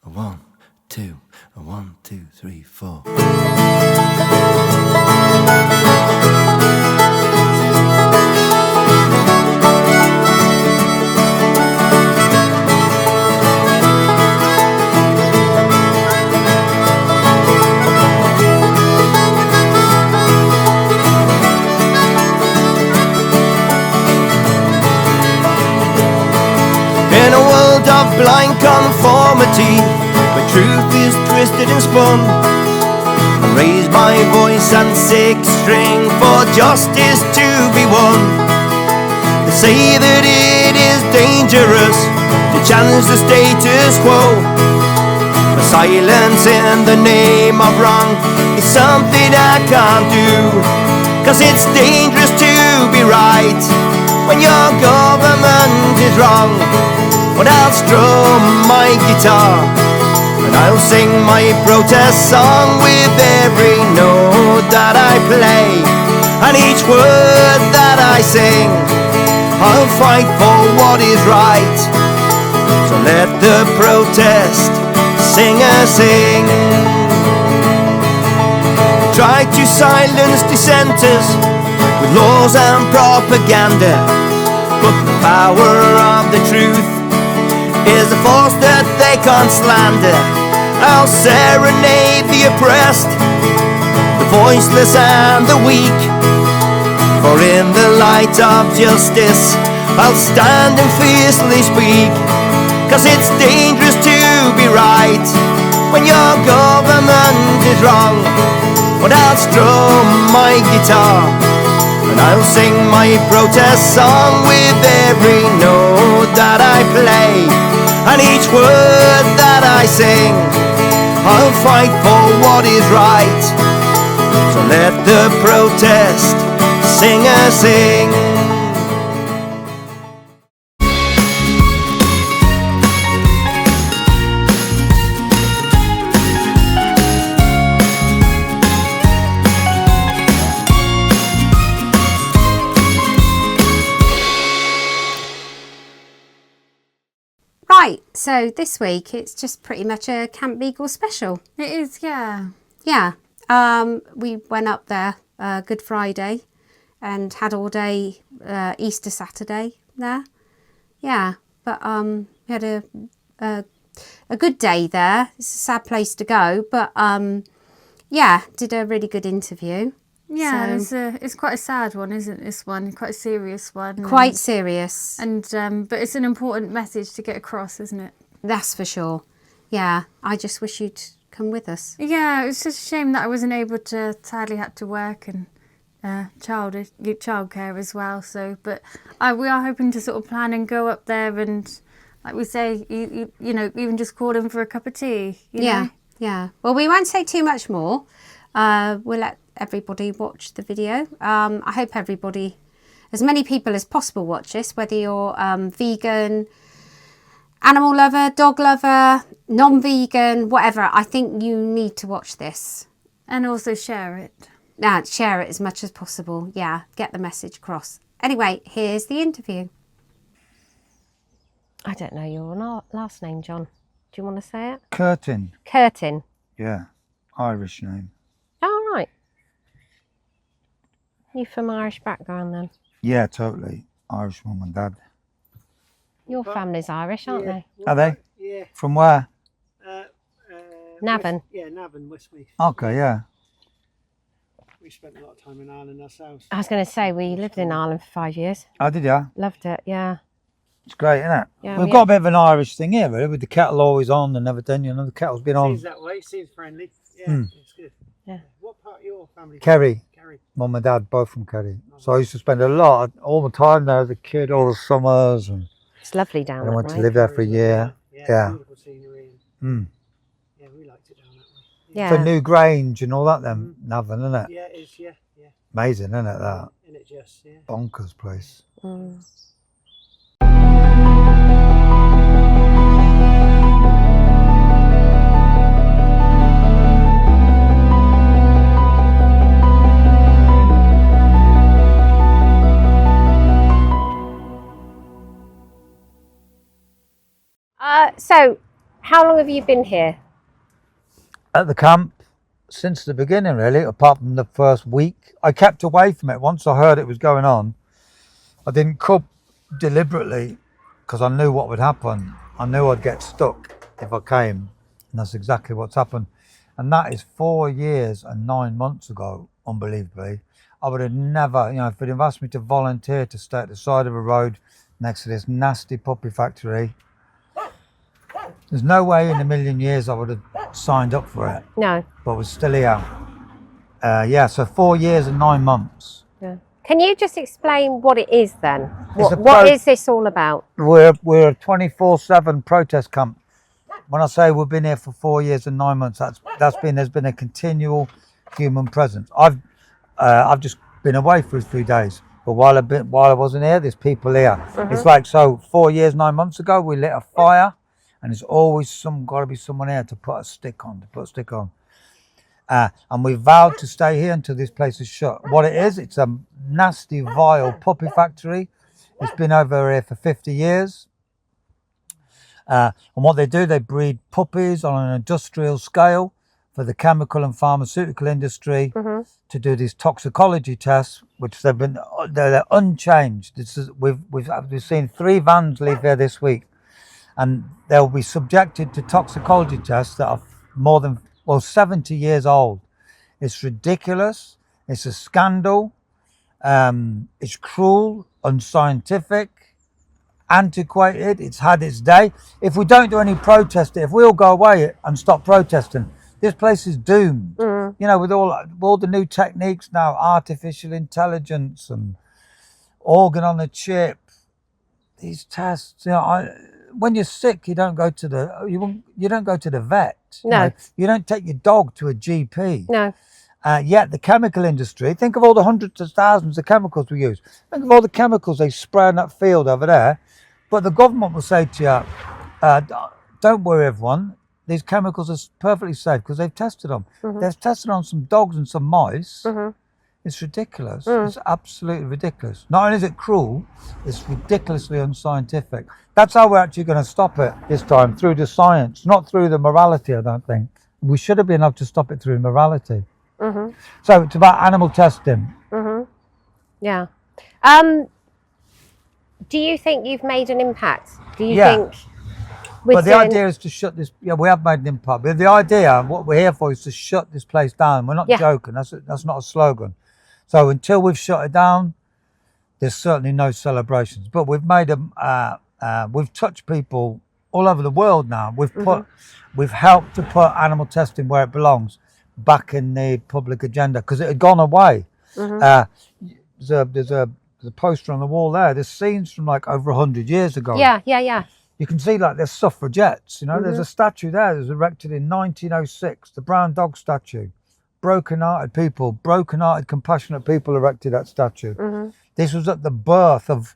1, 2, 1, 2, 3, 4. In a world of blind conformity, where truth is twisted and spun, I raise my voice and sixth string for justice to be won. They say that it is dangerous to challenge the status quo, but silence in the name of wrong is something I can't do. 'Cause it's dangerous to be right when your government is wrong. But I'll strum my guitar and I'll sing my protest song with every note that I play, and each word that I sing, I'll fight for what is right. So let the protest singer sing. Try to silence dissenters with laws and propaganda, but the power of the truth is a force that they can't slander. I'll serenade the oppressed, the voiceless and the weak, for in the light of justice I'll stand and fiercely speak. 'Cause it's dangerous to be right when your government is wrong. But I'll strum my guitar and I'll sing my protest song with every note that I play, and each word that I sing, I'll fight for what is right. So let the protest singer sing. Right, so this week it's just pretty much a Camp Beagle special. It is, yeah. Yeah, we went up there Good Friday and had all day Easter Saturday there. Yeah, but we had a good day there. It's a sad place to go, but yeah, did a really good interview. Yeah, so, it's quite a sad one, isn't this one? Quite a serious one. Quite serious. And but it's an important message to get across, isn't it? That's for sure. Yeah, I just wish you'd come with us. Yeah, it was just a shame that I wasn't able to. Sadly, had to work and childcare as well. So, but we are hoping to sort of plan and go up there and, like we say, you know, even just call in for a cup of tea. You know? Yeah. Well, we won't say too much more. We'll let everybody watch the video. I hope everybody, as many people as possible, watch this, whether you're vegan, animal lover, dog lover, non-vegan, whatever. I think you need to watch this. And also share it. Share it as much as possible. Yeah, get the message across. Anyway, here's the interview. I don't know your last name, John. Do you want to say it? Curtin. Curtin. Yeah, Irish name. Oh, right. You from Irish background then? Yeah, totally. Irish mum and dad. Your family's Irish, aren't they? Are they? Yeah. From where? Navan. Navan, Westmeath. Okay, yeah. We spent a lot of time in Ireland ourselves. I was going to say, we lived in Ireland for 5 years. Oh, did ya? Loved it, yeah. It's great, isn't it? Yeah, We've got a bit of an Irish thing here, really, with the kettle always on and everything. You know, the kettle's been on. Seems that way, seems friendly. Yeah, it's good. Yeah. What part of your family? Kerry. Kerry. Mum and dad, both from Kerry. So I used to spend all the time there as a kid, all the summers. And It's lovely down I that went way. to live there for a year. Yeah. Beautiful scenery. Yeah, we liked it down that way. Yeah. For New Grange and all that, then, Navan, isn't it? Yeah, it is, yeah. Amazing, isn't it, that? And it just, yeah. Bonkers place. So How long have you been here? At the camp since the beginning, really, apart from the first week. I kept away from it. Once I heard it was going on, I didn't come deliberately because I knew what would happen. I knew I'd get stuck if I came, and that's exactly what's happened. And that is 4 years and 9 months ago, unbelievably. I would have never, if they'd have asked me to volunteer to stay at the side of a road next to this nasty puppy factory, there's no way in a million years I would have signed up for it. No. But we're still here. So 4 years and 9 months. Yeah. Can you just explain what it is then? What is this all about? We're a 24/7 protest camp. When I say we've been here for 4 years and 9 months, there's been a continual human presence. I've just been away for a few days, but while I wasn't here, there's people here. It's like 4 years, 9 months ago, we lit a fire, and there's always got to be someone here to put a stick on. And we vowed to stay here until this place is shut. What it is, it's a nasty, vile puppy factory. It's been over here for 50 years. And what they do, they breed puppies on an industrial scale for the chemical and pharmaceutical industry to do these toxicology tests, which they're unchanged. We've seen 3 vans leave here this week, and they'll be subjected to toxicology tests that are more than 70 years old. It's ridiculous. It's a scandal. It's cruel, unscientific, antiquated. It's had its day. If we don't do any protesting, if we all go away and stop protesting, this place is doomed. With all the new techniques now, artificial intelligence and organ on a chip, these tests. When you're sick, you don't go to the vet. No. You don't take your dog to a GP. No. Yet the chemical industry, think of all the hundreds of thousands of chemicals we use. Think of all the chemicals they spray in that field over there. But the government will say to you, don't worry everyone, these chemicals are perfectly safe because they've tested them. They've tested on some dogs and some mice. It's ridiculous. It's absolutely ridiculous. Not only is it cruel, it's ridiculously unscientific. That's how we're actually going to stop it this time, through the science, not through the morality, I don't think. We should have been able to stop it through morality. So it's about animal testing. Yeah. Do you think you've made an impact? Do you think... But the idea is to shut this. We have made an impact. But the idea, what we're here for, is to shut this place down. We're not joking. That's not a slogan. So until we've shut it down, there's certainly no celebrations. But we've made we've touched people all over the world now. We've helped to put animal testing where it belongs, back in the public agenda, because it had gone away. There's a poster on the wall there. There's scenes from like over 100 years ago. Yeah. You can see like there's suffragettes, there's a statue there that was erected in 1906, the brown dog statue. Broken-hearted, compassionate people erected that statue. This was at the birth of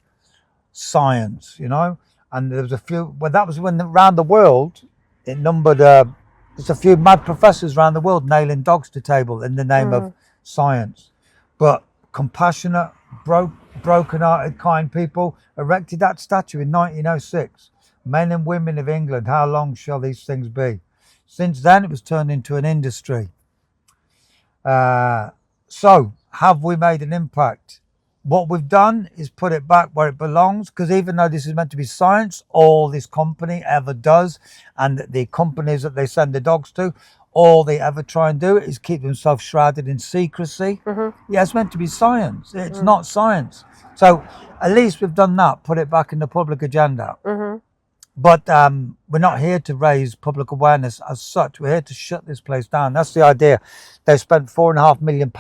science, and there was a few, that was when around the world, it numbered, there's a few mad professors around the world nailing dogs to table in the name of science. But compassionate, broken-hearted, kind people erected that statue in 1906. Men and women of England, how long shall these things be? Since then, it was turned into an industry. So, have we made an impact? What we've done is put it back where it belongs, because even though this is meant to be science, all this company ever does, and the companies that they send the dogs to, all they ever try and do is keep themselves shrouded in secrecy. Yeah, it's meant to be science. It's not science. So, at least we've done that, put it back in the public agenda. But we're not here to raise public awareness as such. We're here to shut this place down. That's the idea. They've spent £4.5 million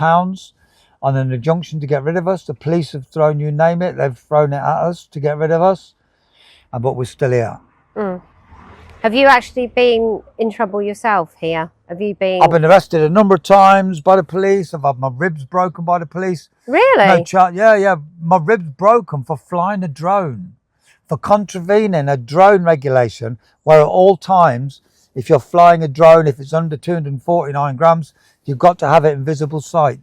on an injunction to get rid of us. The police have thrown, you name it, they've thrown it at us to get rid of us. But we're still here. Have you actually been in trouble yourself here? Have you been... I've been arrested a number of times by the police. I've had my ribs broken by the police. Really? Yeah. My ribs broken for flying a drone. For contravening a drone regulation where at all times, if you're flying a drone, if it's under 249 grams, you've got to have it in visible sight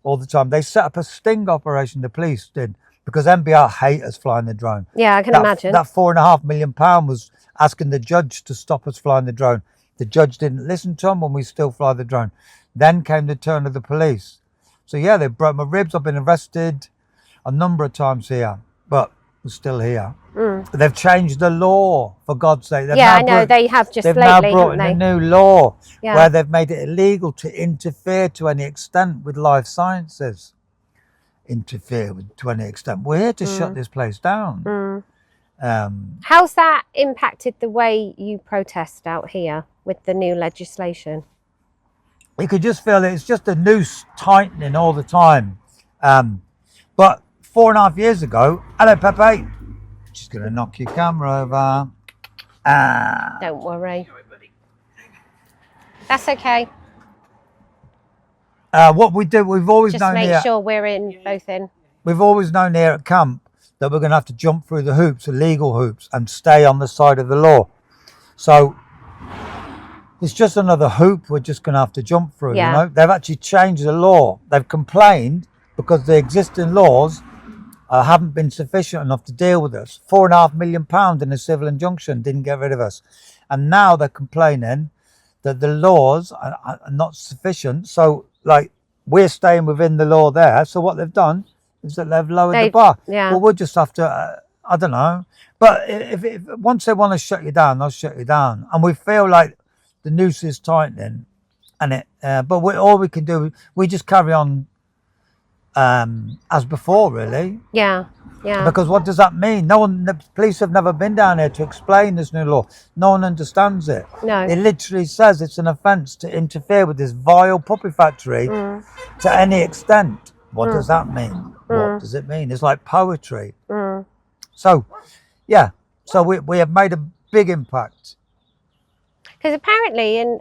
all the time. They set up a sting operation, the police did, because MBR hate us flying the drone. Yeah, I can imagine. That £4.5 million was asking the judge to stop us flying the drone. The judge didn't listen to them, and we still fly the drone. Then came the turn of the police. So yeah, they broke my ribs. I've been arrested a number of times here, but I'm still here. They've changed the law, for God's sake. Yeah, I know, they have just lately, now brought in haven't a they? new law Yeah. where they've made it illegal to interfere to any extent with life sciences. To any extent. We're here to shut this place down. How's that impacted the way you protest out here with the new legislation? You could just feel it's just a noose tightening all the time. But 4.5 years ago, hello Pepe, she's going to knock your camera over. Don't worry. That's okay. What we do, we've always Just known make here. sure we're in both in. We've always known here at camp that we're going to have to jump through the hoops, the legal hoops, and stay on the side of the law. So it's just another hoop we're just going to have to jump through. Yeah. You know, they've actually changed the law. They've complained because the existing laws haven't been sufficient enough to deal with us. £4.5 million in a civil injunction didn't get rid of us, and now they're complaining that the laws are not sufficient. So, like, we're staying within the law there. So what they've done is that they've lowered the bar. Yeah. Well, we'll just have to, I don't know. But if once they want to shut you down, they'll shut you down. And we feel like the noose is tightening, and but all we can do, we just carry on as before, really. Yeah, yeah. Because what does that mean? The police have never been down here to explain this new law. No one understands it. No. It literally says it's an offence to interfere with this vile puppy factory to any extent. What does that mean? What does it mean? It's like poetry. So, yeah. So we have made a big impact. Because apparently in,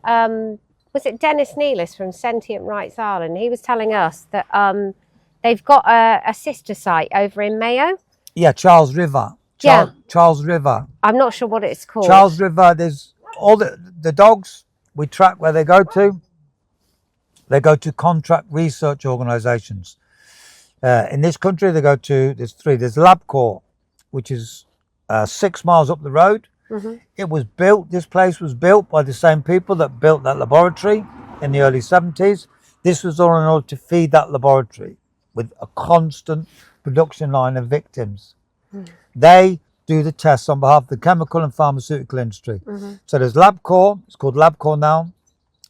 was it Dennis Nealis from Sentient Rights Ireland? He was telling us that they've got a sister site over in Mayo. Yeah, Charles River. Charles River. I'm not sure what it's called. Charles River, there's all the dogs, we track where they go to. They go to contract research organisations. In this country, they go to, there's three. There's LabCorp, which is 6 miles up the road. It was built, this place was built by the same people that built that laboratory in the early 70s. This was all in order to feed that laboratory with a constant production line of victims. They do the tests on behalf of the chemical and pharmaceutical industry. So there's LabCorp, it's called LabCorp now.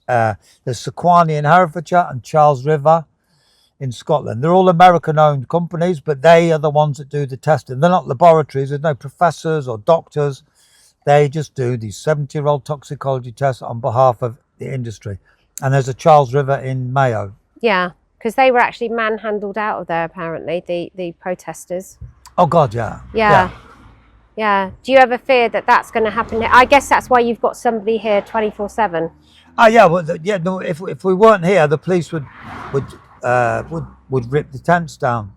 There's Sequani in Herefordshire and Charles River in Scotland. They're all American-owned companies, but they are the ones that do the testing. They're not laboratories, there's no professors or doctors. They just do these 70-year-old toxicology tests on behalf of the industry. And there's a Charles River in Mayo. Yeah, because they were actually manhandled out of there, apparently, the protesters. Oh, God, yeah. Yeah. Do you ever fear that that's going to happen? I guess that's why you've got somebody here 24/7. Oh, yeah. Well, no. If we weren't here, the police would rip the tents down.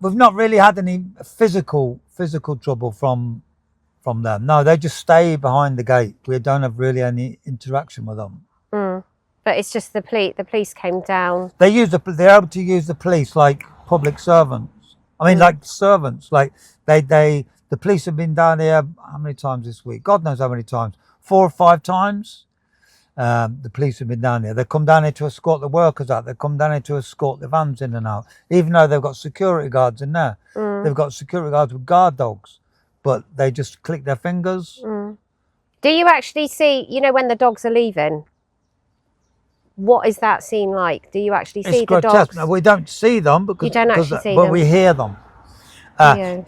We've not really had any physical trouble from them. No, they just stay behind the gate. We don't have really any interaction with them. But it's just the police came down. They're able to use the police like public servants. I mean, like servants. Like the police have been down here how many times this week? God knows how many times. 4 or 5 times. The police have been down here. They come down here to escort the workers out. They come down here to escort the vans in and out. Even though they've got security guards in there. They've got security guards with guard dogs. But they just click their fingers. Do you actually see, when the dogs are leaving? What is that scene like? Do you actually see the dogs? No, we don't see them because You don't actually see but them. we hear them. Yeah.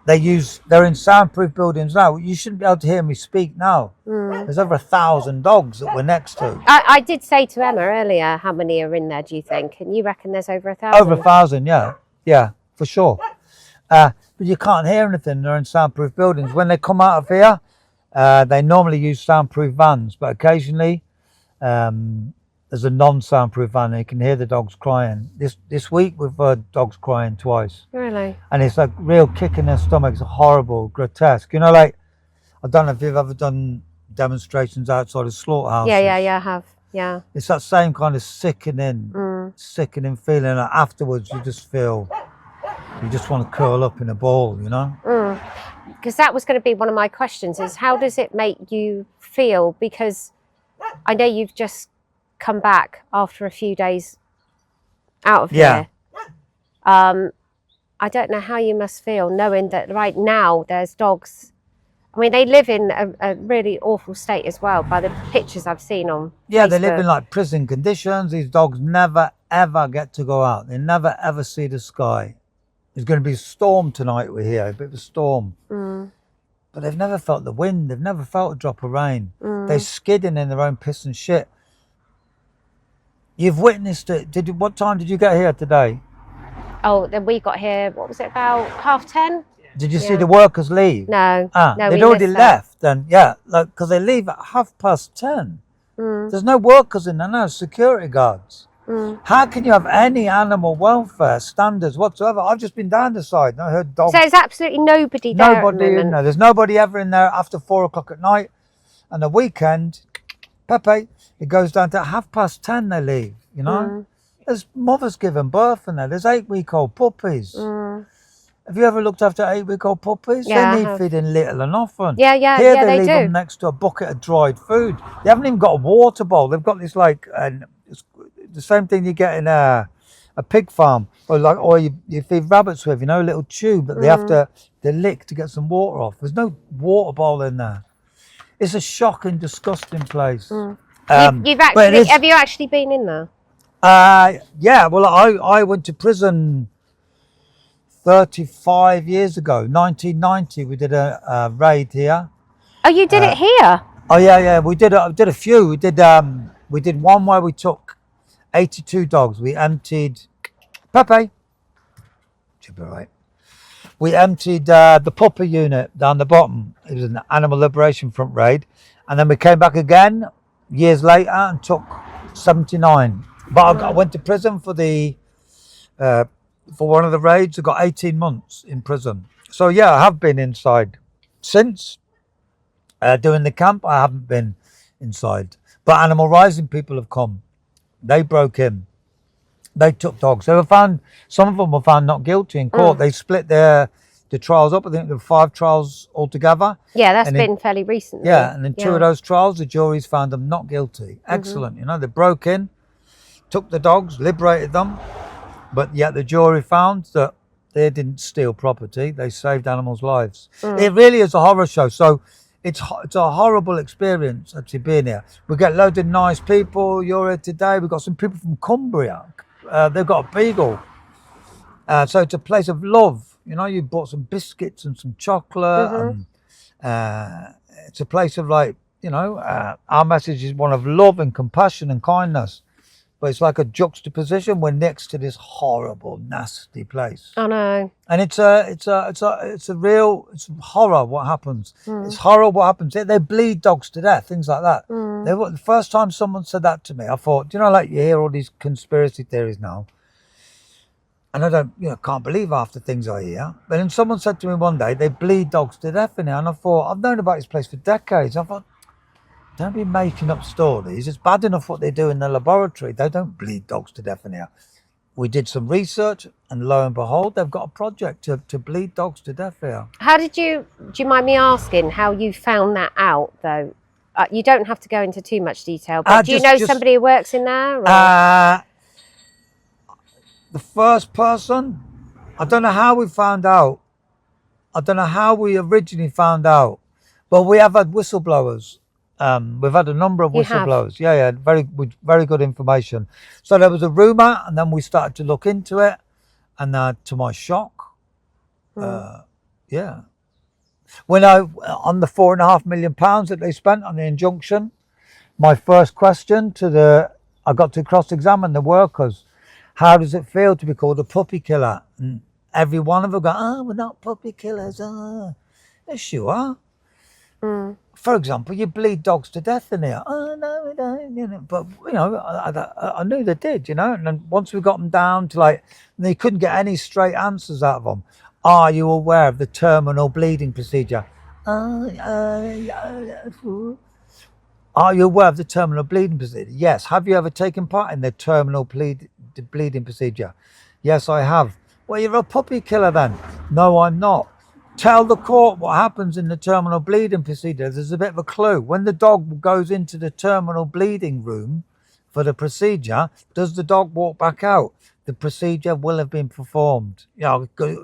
They're in soundproof buildings now. You shouldn't be able to hear me speak now. There's over 1,000 dogs that we're next to. I did say to Emma earlier, how many are in there, do you think? And you reckon there's over 1,000? Over 1,000, yeah, for sure. But you can't hear anything. They're in soundproof buildings. When they come out of here, they normally use soundproof vans, but occasionally there's a non-soundproof van and you can hear the dogs crying. This week we've heard dogs crying twice. Really? And it's like real kick in their stomachs, horrible, grotesque. Like, I don't know if you've ever done demonstrations outside of slaughterhouses. Yeah, I have. Yeah. It's that same kind of sickening feeling. And afterwards you just feel You just want to curl up in a ball, you know. Because that was going to be one of my questions: is how does it make you feel? Because I know you've just come back after a few days out of here. I don't know how you must feel knowing that right now there's dogs. I mean, they live in a really awful state as well by the pictures I've seen on Yeah, Facebook. they live in like prison conditions. These dogs never ever get to go out. They never ever see the sky. There's going to be a storm tonight, we're here, a bit of a storm. But they've never felt the wind. They've never felt a drop of rain. They're skidding in their own piss and shit. You've witnessed it. What time did you get here today? Oh, then we got here, what was it, about 10:30? Did you see the workers leave? No. No, they'd we already missed that. left. And yeah, because they leave at 10:30. There's no workers in there, no security guards. How can you have any animal welfare standards whatsoever? I've just been down the side and I heard dogs. So there's absolutely nobody there at the Nobody in moment? there. There's nobody ever in there after 4 o'clock at night. And the weekend, Pepe, it goes down to 10:30 they leave, you know? There's mothers giving birth in there. There's 8-week-old puppies. Have you ever looked after 8-week-old puppies? Yeah, I They have. need feeding little and often. Yeah, Here they they leave do. them next to a bucket of dried food. They haven't even got a water bowl. They've got this like, it's the same thing you get in a pig farm, or you feed rabbits with, you know, a little tube that they have to lick to get some water off. There's no water bowl in there. It's a shocking, disgusting place. You've but actually, have you actually been in there? Yeah, well, I went to prison 35 years ago, 1990. We did a raid here. Oh, you did it here? Oh yeah, we did a few. We did one where we took 82 dogs. We emptied Pepe. Should be right. We emptied the puppy unit down the bottom. It was an animal liberation front raid, and then we came back again years later and took 79. But I went to prison for for one of the raids. I got 18 months in prison. So yeah, I have been inside since. Doing the camp, I haven't been inside. But Animal Rising people have come. They broke in. They took dogs. They were found. Some of them were found not guilty in court. They split the trials up. I think there were 5 trials altogether. Yeah, that's been fairly recently. Yeah, and in 2 of those trials, the juries found them not guilty. Excellent. You know, they broke in, took the dogs, liberated them, but yet the jury found that they didn't steal property. They saved animals' lives. It really is a horror show. So it's a horrible experience actually being here. We get loads of nice people. You're here today. We've got some people from Cumbria. They've got a beagle. So it's a place of love. You know, you bought some biscuits and some chocolate. And it's a place of like, you know, our message is one of love and compassion and kindness. But it's like a juxtaposition. We're next to this horrible, nasty place. I know. And it's horror what happens. It's horror what happens. They bleed dogs to death, things like that. The first time someone said that to me, I thought, you know, like you hear all these conspiracy theories now, and I can't believe half the things I hear. But then someone said to me one day, they bleed dogs to death in here, and I thought, I've known about this place for decades. I thought, don't be making up stories. It's bad enough what they do in the laboratory. They don't bleed dogs to death in here. We did some research, and lo and behold, they've got a project to bleed dogs to death here. How do you mind me asking how you found that out, though? You don't have to go into too much detail, but do you know somebody who works in there? Or? The first person, I don't know how we found out. I don't know how we originally found out, but we have had whistleblowers. We've had a number of whistleblowers. Yeah, very good information. So there was a rumour, and then we started to look into it, and to my shock, when on the £4.5 million that they spent on the injunction, my first question I got to cross-examine the workers. How does it feel to be called a puppy killer? And every one of them go, "Oh, we're not puppy killers." Yes, you are. For example, you bleed dogs to death in here. Oh no, we don't. You know, but you know, I knew they did. You know, and then once we got them down to they couldn't get any straight answers out of them. Are you aware of the terminal bleeding procedure? Are you aware of the terminal bleeding procedure? Yes. Have you ever taken part in the terminal bleeding procedure? Yes, I have. Well, you're a puppy killer then. No, I'm not. Tell the court what happens in the terminal bleeding procedure. There's a bit of a clue. When the dog goes into the terminal bleeding room for the procedure, does the dog walk back out? The procedure will have been performed. You know, I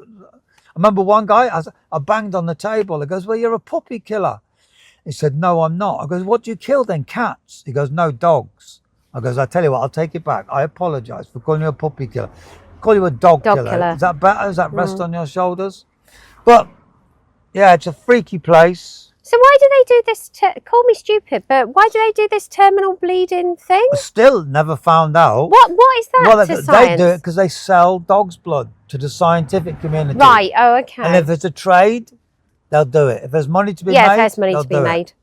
remember one guy, I banged on the table. He goes, well, you're a puppy killer. He said, no, I'm not. I goes, what do you kill then? Cats? He goes, no, dogs. I goes, I tell you what, I'll take it back. I apologise for calling you a puppy killer. Call you a dog killer. Is that better? Does that rest on your shoulders? But yeah, it's a freaky place. So why do they do this? Call me stupid, but why do they do this terminal bleeding thing? Still never found out. What is that? Well, to they science? do it because they sell dog's blood to the scientific community. Right. Oh, okay. And if it's a trade, they'll do it. If there's money to be made, if there's money to be they'll do made.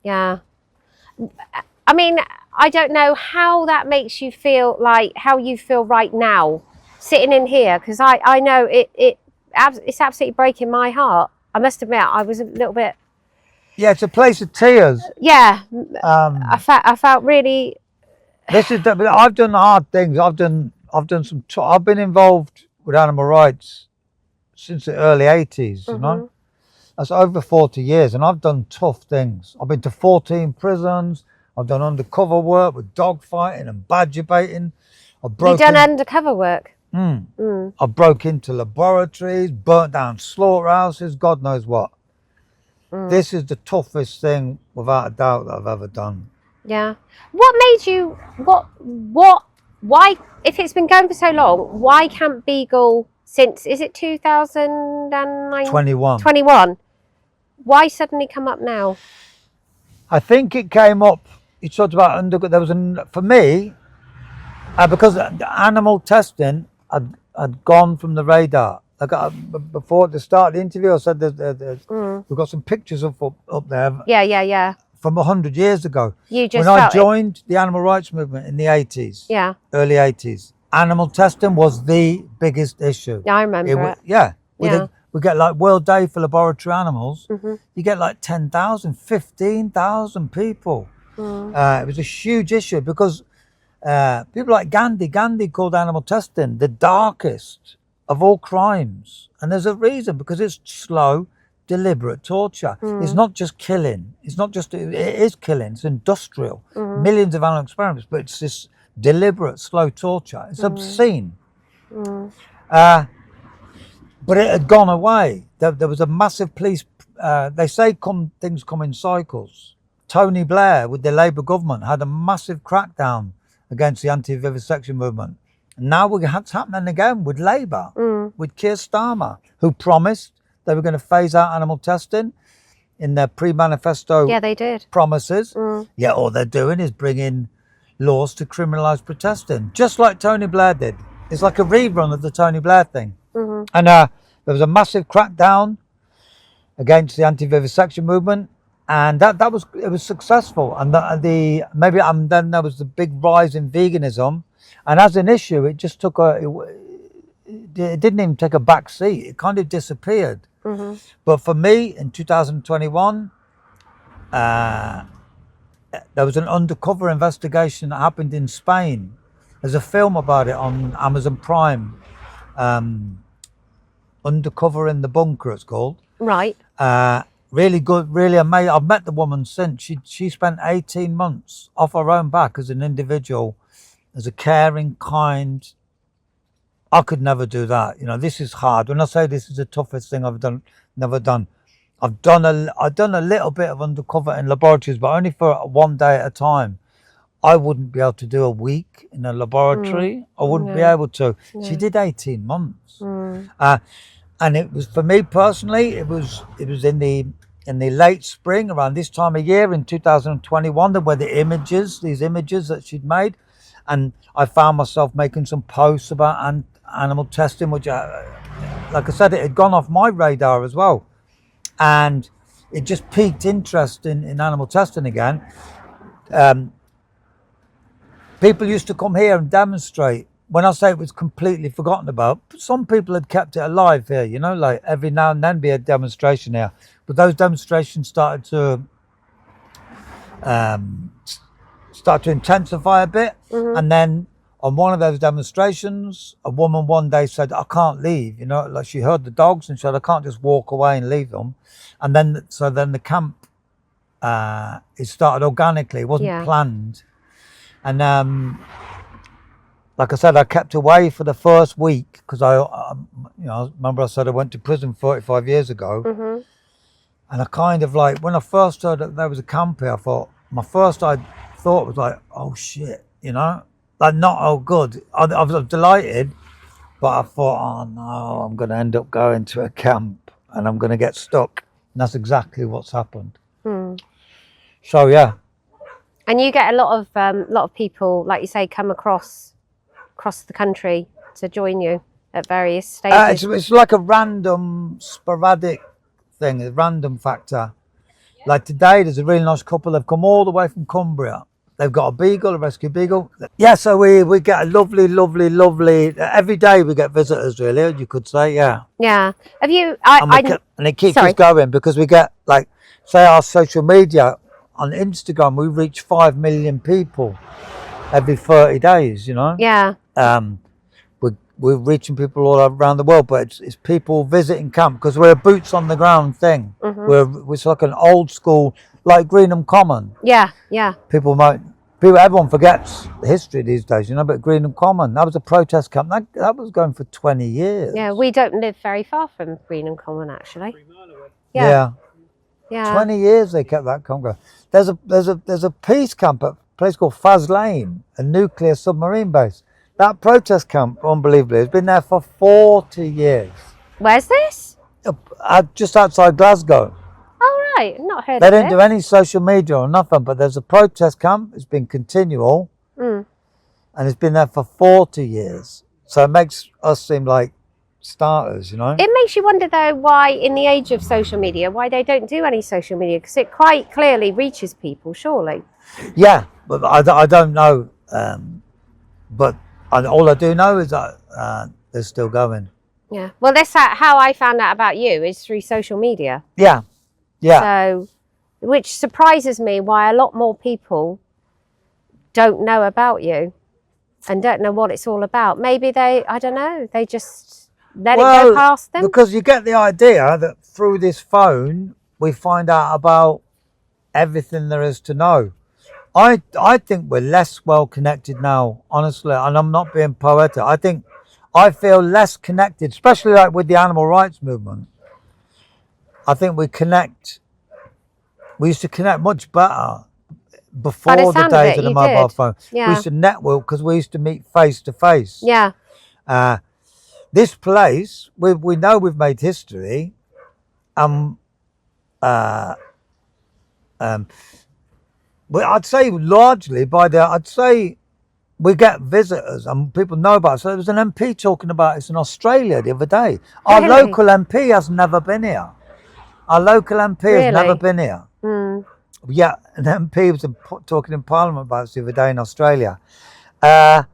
Yeah. I mean, I don't know how that makes you feel, like how you feel right now, sitting in here, because I know it's absolutely breaking my heart. I must admit, I was a little bit. Yeah, it's a place of tears. Yeah, I felt really. This is. I've done hard things. I've done some. I've been involved with animal rights since the early 80s. You know, that's over 40 years, and I've done tough things. I've been to 14 prisons. I've done undercover work with dog fighting and badger baiting. You've done undercover work. I broke into laboratories, burnt down slaughterhouses, God knows what. This is the toughest thing, without a doubt, that I've ever done. Yeah. What made you? Why? If it's been going for so long, why Camp Beagle since? Is it 2009? 21. Why suddenly come up now? I think it came up. You talked about there was for me because animal testing had gone from the radar. Like before at the start of the interview, I said we've got some pictures up there. Yeah. From 100 years ago. You just when I joined the animal rights movement in the 80s. Yeah. Early 80s. Animal testing was the biggest issue. Yeah, I remember it. Yeah. We get like World Day for laboratory animals. You get like 10,000, 15,000 people. It was a huge issue because people like Gandhi called animal testing the darkest of all crimes. And there's a reason, because it's slow, deliberate torture. It's not just killing. It is killing. It's industrial. Millions of animal experiments, but it's this deliberate, slow torture. It's obscene. But it had gone away. There was a massive police. They say things come in cycles. Tony Blair, with the Labour government, had a massive crackdown against the anti-vivisection movement. And now it's happening again with Labour, with Keir Starmer, who promised they were going to phase out animal testing in their pre-manifesto promises. Yeah, all they're doing is bringing laws to criminalise protesting, just like Tony Blair did. It's like a rerun of the Tony Blair thing. And there was a massive crackdown against the anti-vivisection movement, and it was successful. And then there was the big rise in veganism, and as an issue, it just it didn't even take a back seat. It kind of disappeared. But for me, in 2021, there was an undercover investigation that happened in Spain. There's a film about it on Amazon Prime. Undercover in the Bunker, it's called. Right. Really good, really amazing. I've met the woman since. She spent 18 months off her own back as an individual, as a caring, kind. I could never do that. You know, this is hard. When I say this is the toughest thing I've never done. I've done a little bit of undercover in laboratories, but only for one day at a time. I wouldn't be able to do a week in a laboratory. I wouldn't be able to. She did 18 months. And it was, for me personally, it was in the late spring, around this time of year in 2021, there were these images that she'd made. And I found myself making some posts about animal testing, which, like I said, it had gone off my radar as well. And it just piqued interest in animal testing again. People used to come here and demonstrate. When I say it was completely forgotten about, some people had kept it alive here, you know, like every now and then be a demonstration here. But those demonstrations started to intensify a bit. And then on one of those demonstrations, a woman one day said, I can't leave, you know, like she heard the dogs and she said, I can't just walk away and leave them. And then the camp, it started organically, it wasn't planned. And like I said, I kept away for the first week because remember I said I went to prison 35 years ago. Mm-hmm. And I kind of like, when I first heard that there was a camp here, I thought, my first thought was like, oh shit, you know, like not oh good. I was delighted, but I thought, oh no, I'm going to end up going to a camp and I'm going to get stuck. And that's exactly what's happened. So yeah. And you get a lot of people, like you say, come across the country to join you at various stages. It's like a random, sporadic thing, a random factor. Like today, there's a really nice couple. They've come all the way from Cumbria. They've got a beagle, a rescue beagle. Yeah, so we get a lovely. Every day we get visitors, really. You could say, yeah. Yeah. Have you? And it keeps us going because we get, like, say our social media on Instagram, we reach 5 million people every 30 days. You know. Yeah. We're reaching people all around the world, but it's people visiting camp because we're a boots on the ground thing. Mm-hmm. It's like an old school, like Greenham Common. Yeah. Everyone forgets the history these days, you know. But Greenham Common, that was a protest camp. That was going for 20 years. Yeah, we don't live very far from Greenham Common, actually. 3 miles away. Yeah. 20 years they kept that camp going. There's a peace camp at a place called Faz Lane, a nuclear submarine base. That protest camp, unbelievably, has been there for 40 years. Where's this? Just outside Glasgow. Oh, right. Not heard of it. They don't do any social media or nothing, but there's a protest camp. It's been continual. And it's been there for 40 years. So it makes us seem like starters, you know? It makes you wonder, though, why, in the age of social media, why they don't do any social media, because it quite clearly reaches people, surely. Yeah, but I don't know. But all I do know is that they're still going. Yeah. Well, that's how I found out about you, is through social media. Yeah. So, which surprises me why a lot more people don't know about you and don't know what it's all about. Maybe I don't know, they just let it go past them. Because you get the idea that through this phone, we find out about everything there is to know. I think we're less well connected now, honestly, and I'm not being poetic. I feel less connected, especially like with the animal rights movement. I think we used to connect much better before the days of the mobile phone. Yeah. We used to network because we used to meet face to face. Yeah. This place, we know we've made history. I'd say largely I'd say we get visitors and people know about it. So there was an MP talking about it in Australia the other day. Our local MP has never been here. Our local MP has never been here. Yeah, an MP was talking in Parliament about it the other day in Australia. The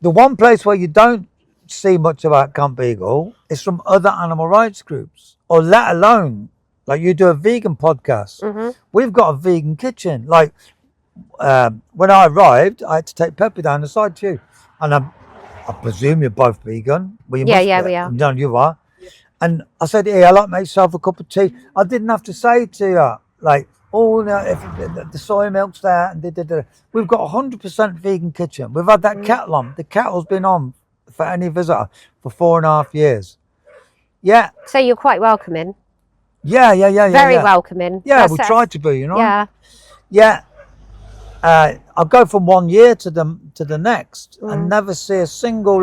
one place where you don't see much about Camp Beagle is from other animal rights groups, or let alone, like you do a vegan podcast. We've got a vegan kitchen. Like when I arrived, I had to take Peppy down the side too. And I presume you're both vegan. Well, we are. No, you are. And I said, hey, I'd like to make yourself a cup of tea. I didn't have to say to her, like, oh, no, if the soy milk's there. And we've got a 100% vegan kitchen. We've had that kettle on. The kettle's been on for any visitor for 4.5 years. Yeah. So you're quite welcoming. Yeah. Very welcoming. Yeah, we try to be, you know. Yeah. Yeah. I'll go from one year to the next and never see a single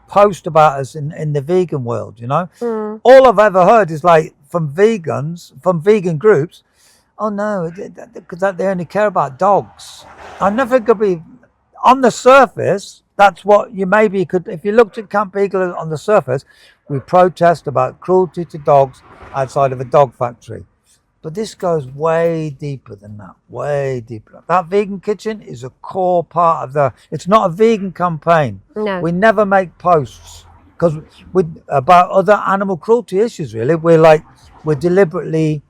post about us in the vegan world, you know. All I've ever heard is like from vegan groups, oh no, because they only care about dogs. I never could be on the surface. That's what you maybe could, if you looked at Camp Beagle on the surface, we protest about cruelty to dogs outside of a dog factory. But this goes way deeper than that, way deeper. That vegan kitchen is a core part of it's not a vegan campaign. No. We never make posts because about other animal cruelty issues, really. We're deliberately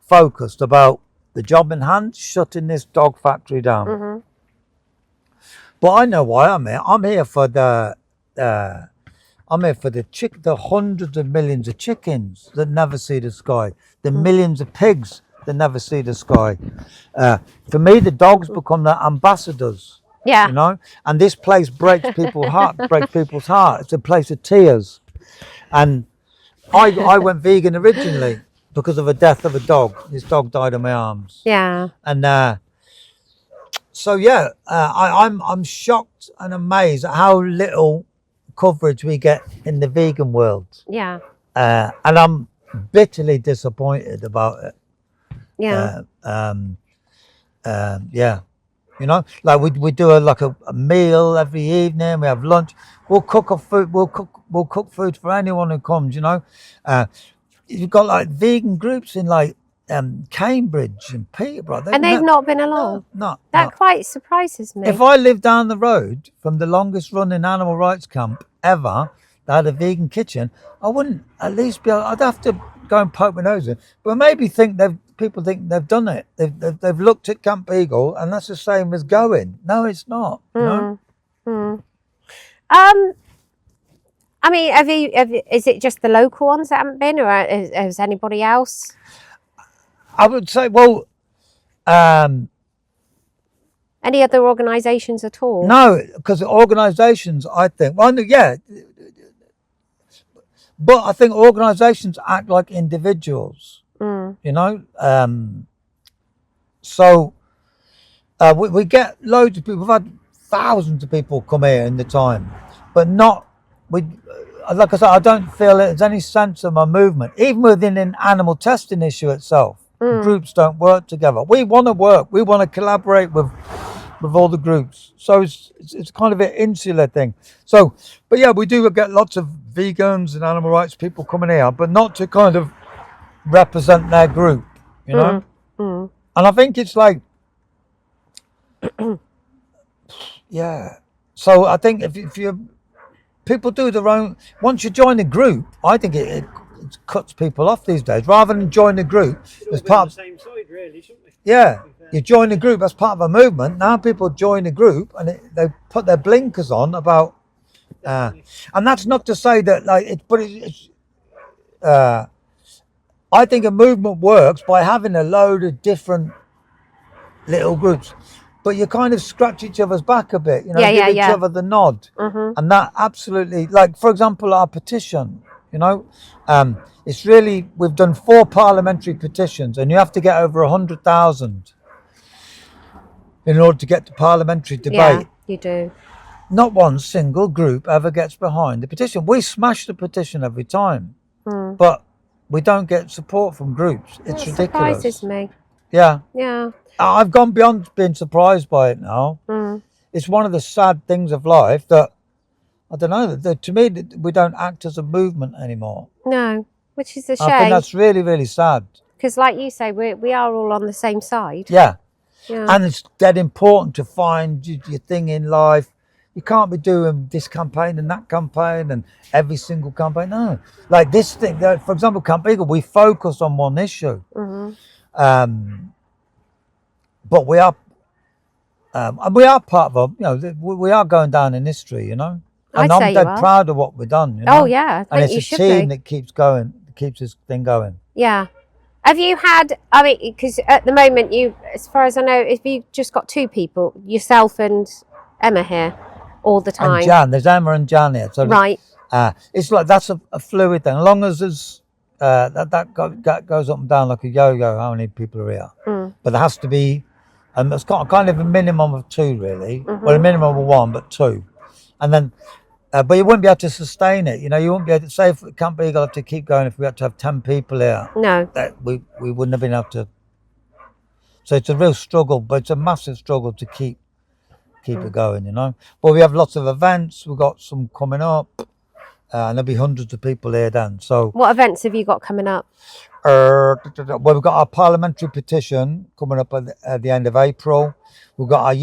focused about the job in hand, shutting this dog factory down. But I know why I'm here. I'm here for the the hundreds of millions of chickens that never see the sky, the millions of pigs that never see the sky. For me, the dogs become the ambassadors. Yeah. You know, and this place breaks people's heart. It's a place of tears. And I went vegan originally because of the death of a dog. This dog died in my arms. Yeah. And so yeah, I'm shocked and amazed at how little coverage we get in the vegan world. Yeah. And I'm bitterly disappointed about it. Yeah. Yeah. You know, like we do a meal every evening. We have lunch. We'll cook food. We'll cook food for anyone who comes. You know, you've got like vegan groups in like Cambridge and Peterborough. And they've not been along. No. That quite surprises me. If I lived down the road from the longest running animal rights camp ever, that had a vegan kitchen, I wouldn't at least be able, I'd have to go and poke my nose in. But maybe people think they've done it. They've looked at Camp Beagle and that's the same as going. No, it's not. You know? I mean, is it just the local ones that haven't been, or has anybody else? I would say, well, Any other organisations at all? no, because organisations, I think, well, yeah, but I think organisations act like individuals. You know, so we get loads of people. We've had thousands of people come here in the time, but like I said, I don't feel there's any sense of my movement, even within an animal testing issue itself. Groups don't work together. We want to work. We want to collaborate with all the groups. So it's kind of an insular thing. So, but yeah, we do get lots of vegans and animal rights people coming here, but not to kind of represent their group, you know. And I think it's like, yeah. So I think if you people do their own, once you join a group, I think it cuts people off these days. Rather than join the group as part of the same side, really, shouldn't we? Yeah, you join a group as part of a movement. Now people join a group and they put their blinkers on about, and that's not to say that like I think a movement works by having a load of different little groups, but you kind of scratch each other's back a bit, you know, give each other the nod, and that absolutely, like for example, our petition, you know, it's really, we've done 4 parliamentary petitions, and you have to get over 100,000 in order to get to parliamentary debate. Yeah, you do. Not one single group ever gets behind the petition. We smash the petition every time, but we don't get support from groups. It's ridiculous. Surprises me. Yeah. Yeah. I've gone beyond being surprised by it now. It's one of the sad things of life that, I don't know, that to me, we don't act as a movement anymore. No, which is a shame. I think that's really, really sad. Because like you say, we are all on the same side. Yeah. Yeah. And it's dead important to find your thing in life. You can't be doing this campaign and that campaign and every single campaign. No, like this thing. For example, Camp Beagle, we focus on one issue, but we are part of a. You know, we are going down in history. You know, and I'm dead proud of what we've done. You know? Oh yeah, and it's a team that keeps going, keeps this thing going. Yeah. Have you had? I mean, because at the moment, as far as I know, if you just got 2 people, yourself and Emma here, all the time. And Jan, there's Emma and Jan here. So right. It's like that's a fluid thing. As long as there's that goes up and down like a yo-yo, how many people are here? But there has to be, it's got kind of a minimum of 2 really. Well, a minimum of 1, but 2, and then. But you wouldn't be able to sustain it. You know, you wouldn't be able to say if Camp Beagle had to keep going if we had to have 10 people here. No. We wouldn't have been able to. So it's a real struggle, but it's a massive struggle to keep it going, you know. But we have lots of events. We've got some coming up, and there'll be hundreds of people here then. So what events have you got coming up? Well, we've got our parliamentary petition coming up at the end of April. We've got our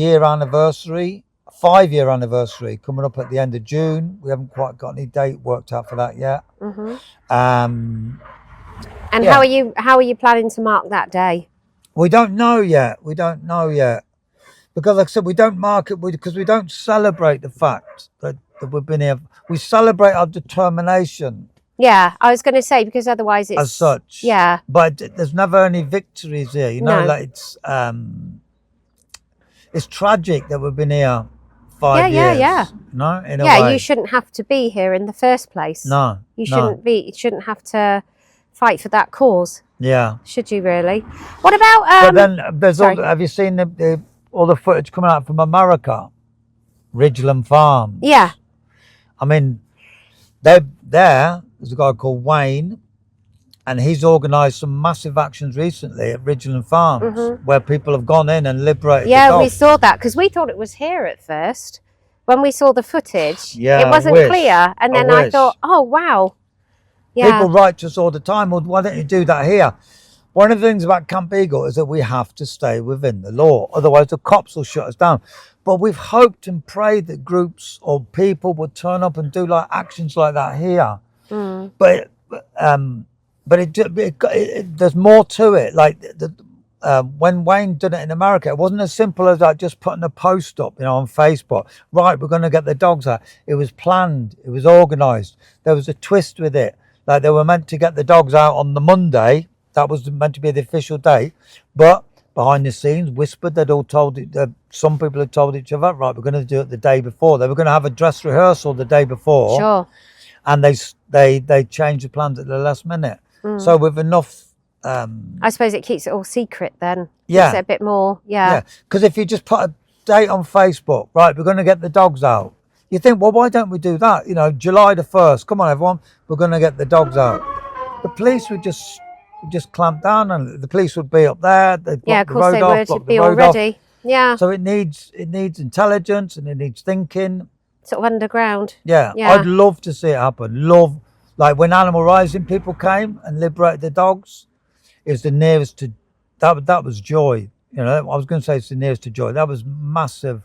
5-year anniversary coming up at the end of June. We haven't quite got any date worked out for that yet. And how are you planning to mark that day? We don't know yet. Because like I said, we don't market because we don't celebrate the fact that we've been here. We celebrate our determination Yeah, I was going to say, because otherwise it's as such. Yeah. But there's never any victories here, you know. No. Like it's tragic that we've been here 5 years. Yeah. You know, in a Yeah, way. you shouldn't have to be here in the first place. No, You shouldn't have to fight for that cause. Yeah. Should you really? What about But then there's sorry. have you seen all the footage coming out from America? Ridgeland Farm. Yeah. I mean, there's a guy called Wayne, and he's organised some massive actions recently at Ridgeland Farms, where people have gone in and liberated the Yeah, dogs. we saw that because we thought it was here at first. When we saw the footage, Yeah, it wasn't clear, and then I wish. thought, oh wow, yeah, People write to us all the time, well, why don't you do that here? One of the things about Camp Beagle is that we have to stay within the law, otherwise the cops will shut us down. But we've hoped and prayed that groups or people would turn up and do like actions like that here. But there's more to it. Like when Wayne did it in America, it wasn't as simple as like just putting a post up, on Facebook. Right, we're going to get the dogs out. It was planned. It was organised. There was a twist with it. Like they were meant to get the dogs out on the Monday. That was meant to be the official date. But behind the scenes, whispered, they'd all told it. Some people had told each other, right, we're going to do it the day before. They were going to have a dress rehearsal the day before. sure, And they changed the plans at the last minute. So with enough, I suppose it keeps it all secret then. Yeah. Keeps it a bit more, yeah, because if you just put a date on Facebook, right, we're going to get the dogs out. You think, well, why don't we do that? July the 1st. Come on, everyone, we're going to get the dogs out. The police would just clamp down, and the police would be up there. They'd Yeah, of block the course road they off, would. block It'd the be road off. already, yeah, So it needs intelligence and it needs thinking. sort of underground. Yeah, Yeah. I'd love to see it happen. Like when Animal Rising people came and liberated the dogs, it was the nearest to that was joy. I was going to say it's the nearest to joy. That was massive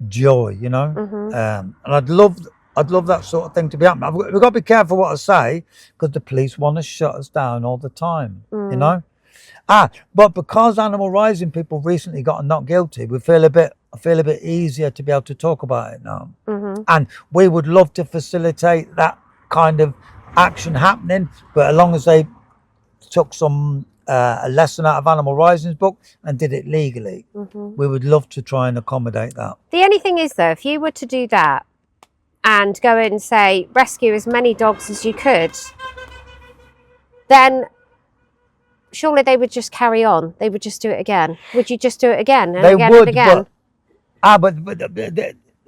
joy. And I'd love that sort of thing to be happening. We've got to be careful what I say because the police want to shut us down all the time. But because Animal Rising people recently got not guilty, I feel a bit easier to be able to talk about it now. And we would love to facilitate that kind of action happening, but as long as they took some a lesson out of Animal Rising's book and did it legally, we would love to try and accommodate that. The only thing is though, if you were to do that and go in and say rescue as many dogs as you could, then surely they would just carry on. They would just do it again. Would you just do it again and They again would, and again?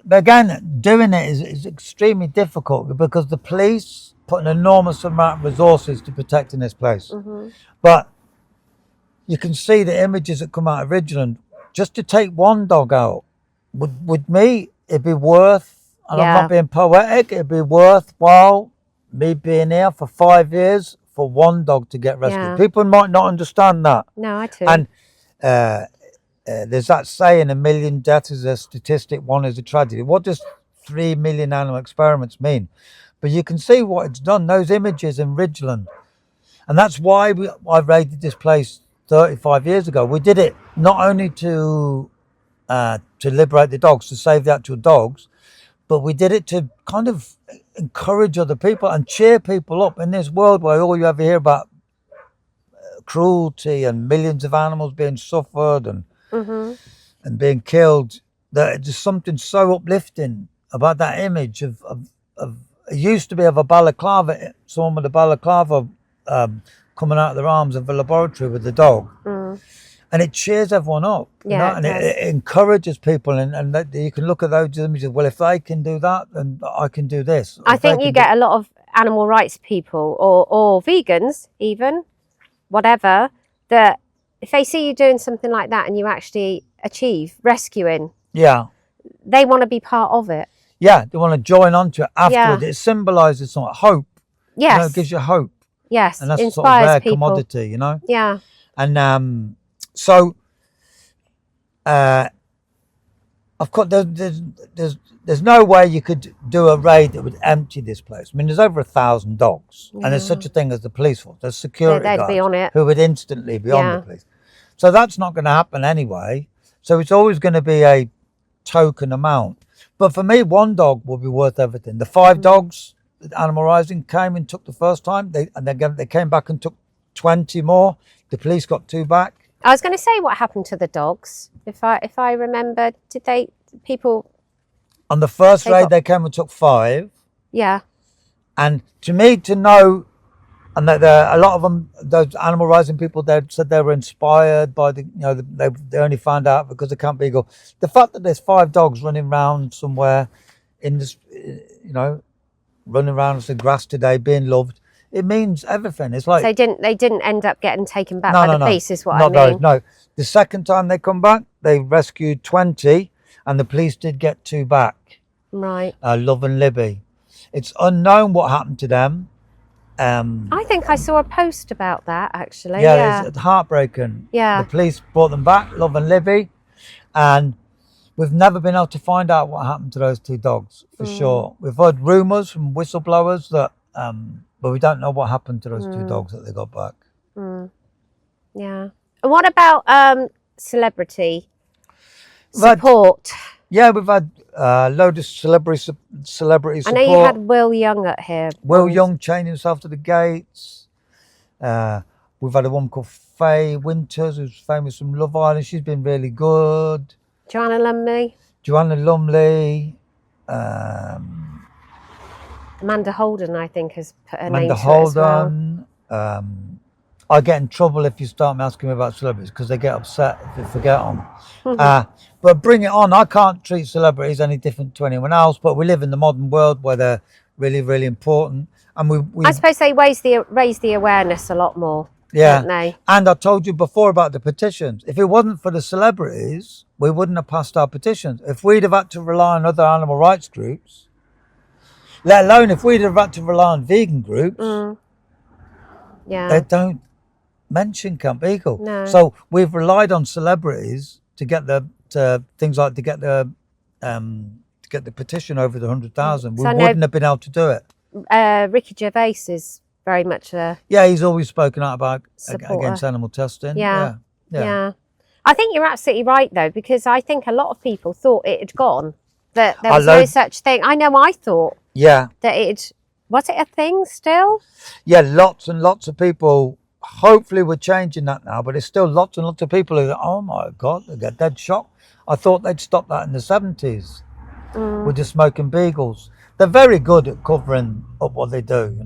but again, doing it is extremely difficult because the police put an enormous amount of resources to protecting this place. But you can see the images that come out of Ridgeland. Just to take one dog out, would me, it'd be worth, and I'm not being poetic, it'd be worthwhile me being here for 5 years for one dog to get rescued. Yeah. People might not understand that. No, I too. And there's that saying, 1 million deaths is a statistic, one is a tragedy. What does 3 million animal experiments mean? But you can see what it's done, those images in Ridgeland. And that's why I raided this place 35 years ago. We did it not only to liberate the dogs, to save the actual dogs, but we did it to kind of encourage other people and cheer people up in this world where all you ever hear about cruelty and millions of animals being suffered and being killed. That there's something so uplifting about that image of it used to be of a balaclava, someone with a balaclava coming out of their arms of a laboratory with the dog. And it cheers everyone up, Yeah, and it does. it encourages people, and that you can look at those images. Well, if they can do that, then I can do this. I If they think you can get a lot of animal rights people or vegans even, whatever, that if they see you doing something like that and you actually achieve rescuing, they want to be part of it. they want to join onto it afterwards. It symbolises something, hope. Yes. It gives you hope, Yes. and that's a Inspires sort of rare people. commodity, Yeah. And so, of course, there's no way you could do a raid that would empty this place. I mean, there's over 1,000 dogs, and there's such a thing as the police force. There's security They'd guards be on it. who would instantly be on the police. So that's not going to happen anyway. So it's always going to be a token amount. But for me, one dog will be worth everything. The 5 dogs that Animal Rising came and took the first time, they came back and took 20 more. The police got 2 back. I was going to say, what happened to the dogs? If I remember, people? On the first raid, they came and took 5. Yeah. And to me, to know, and that a lot of them, those Animal Rising people, they said they were inspired by they only found out because of Camp Beagle. The fact that there's 5 dogs running around somewhere in this, running around the grass today, being loved, it means everything. It's like So they didn't end up getting taken back by the police, is what I mean. Those, no. The second time they come back, they rescued 20, and the police did get 2 back. Right. Love and Libby. It's unknown what happened to them. I think I saw a post about that, actually. Yeah, it's heartbreaking. Yeah. The police brought them back, Love and Libby, and we've never been able to find out what happened to those 2 dogs, for sure. We've heard rumours from whistleblowers that, but we don't know what happened to those 2 dogs that they got back. Yeah. And what about celebrity support? Yeah, we've had a load of celebrity support. I know you had Will Young at here. Will Young chained himself to the gates. We've had a woman called Faye Winters, who's famous from Love Island. She's been really good. Joanna Lumley. Amanda Holden, I think, has put her name to it as well. I get in trouble if you start asking me about celebrities because they get upset if you forget them. But bring it on. I can't treat celebrities any different to anyone else, but we live in the modern world where they're really, really important. And we I suppose they raise the awareness a lot more, don't they? And I told you before about the petitions. If it wasn't for the celebrities, we wouldn't have passed our petitions. If we'd have had to rely on other animal rights groups, let alone if we'd have had to rely on vegan groups, they don't mention Camp Beagle. No. So we've relied on celebrities to get the petition over the 100,000. We wouldn't have been able to do it. Ricky Gervais is very much a he's always spoken out about supporter. against animal testing. Yeah. I think you're absolutely right, though, because I think a lot of people thought it had gone, that there was no such thing. I know I thought that was it a thing still? Yeah, lots and lots of people. Hopefully we're changing that now, but there's still lots and lots of people who, oh my God, they get dead shocked. I thought they'd stop that in the 70s with the smoking beagles. They're very good at covering up what they do,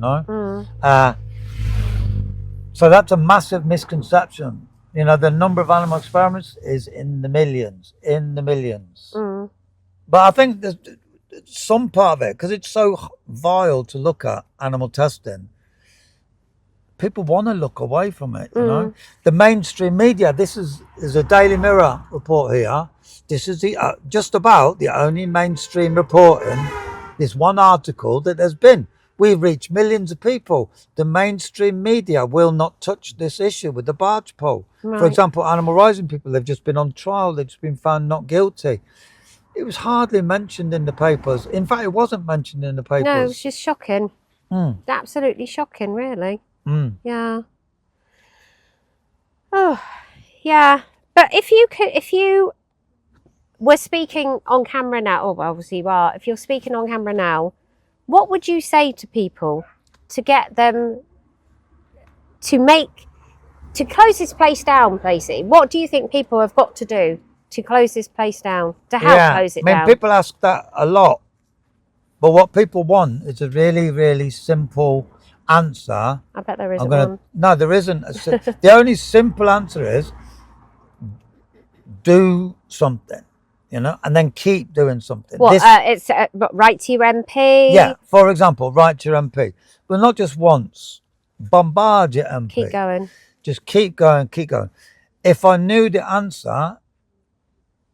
So that's a massive misconception. The number of animal experiments is in the millions. But I think there's some part of it, because it's so vile to look at animal testing, people want to look away from it, The mainstream media, this is a Daily Mirror report here. This is just about the only mainstream reporting this one article that there's been. We've reached millions of people. The mainstream media will not touch this issue with the barge pole. Right. For example, Animal Rising people, they've just been on trial. They've just been found not guilty. It was hardly mentioned in the papers. In fact, it wasn't mentioned in the papers. No, it was just shocking. Absolutely shocking, really. Yeah. Oh, yeah. But if you were speaking on camera now, or obviously you are, if you're speaking on camera now, what would you say to people to get them to close this place down, basically? What do you think people have got to do to close this place down, to help close it down? People ask that a lot, but what people want is a really, really simple answer. I bet there isn't one. No, there isn't. The only simple answer is do something, and then keep doing something. What, it's write to your MP? Yeah, for example, write to your MP. But not just once. Bombard your MP. Keep going. Just keep going. If I knew the answer,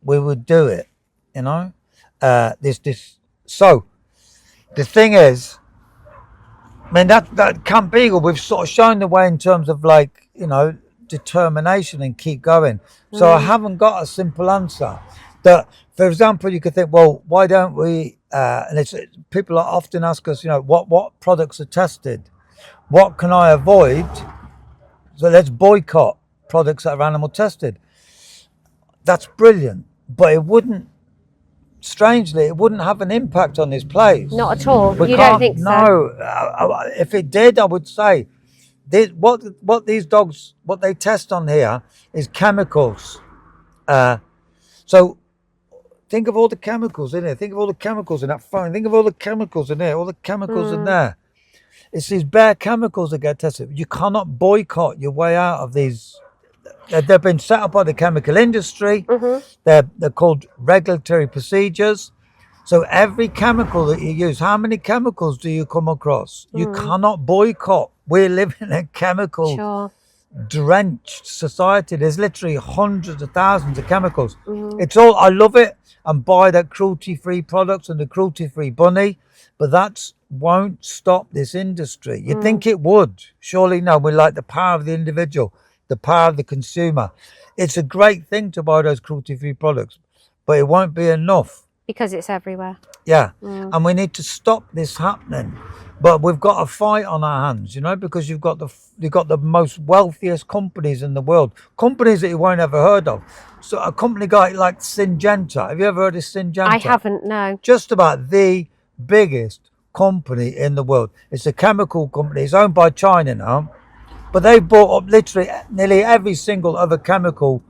we would do it, So, the thing is, that Camp Beagle, we've sort of shown the way in terms of determination and keep going. So I haven't got a simple answer. That, for example, you could think, well, why don't we? People often ask us, what products are tested? What can I avoid? So let's boycott products that are animal tested. that's brilliant, but it wouldn't. Strangely, it wouldn't have an impact on this place. Not at all. We You don't can't- think so? No. If it did, I would say, what these dogs, what they test on here is chemicals. So think of all the chemicals in here. Think of all the chemicals in that phone. Think of all the chemicals in there. All the chemicals in there. It's these bare chemicals that get tested. You cannot boycott your way out of these. They've been set up by the chemical industry. They're called regulatory procedures. So every chemical that you use, how many chemicals do you come across? You cannot boycott. We're living in a chemical Sure. drenched society. There's literally hundreds of thousands of chemicals. It's all, I love it and buy that cruelty-free products and the cruelty-free bunny, but that won't stop this industry. You'd think it would. Surely no, we like the power of the individual, the power of the consumer. It's a great thing to buy those cruelty-free products, but it won't be enough. Because it's everywhere. Yeah, and we need to stop this happening. But we've got a fight on our hands, you know, because you've got the most wealthiest companies in the world, companies that you won't ever heard of. So a company guy like Syngenta, have you ever heard of Syngenta? I haven't, no. Just about the biggest company in the world. It's a chemical company. It's owned by China now, but they bought up literally nearly every single other chemical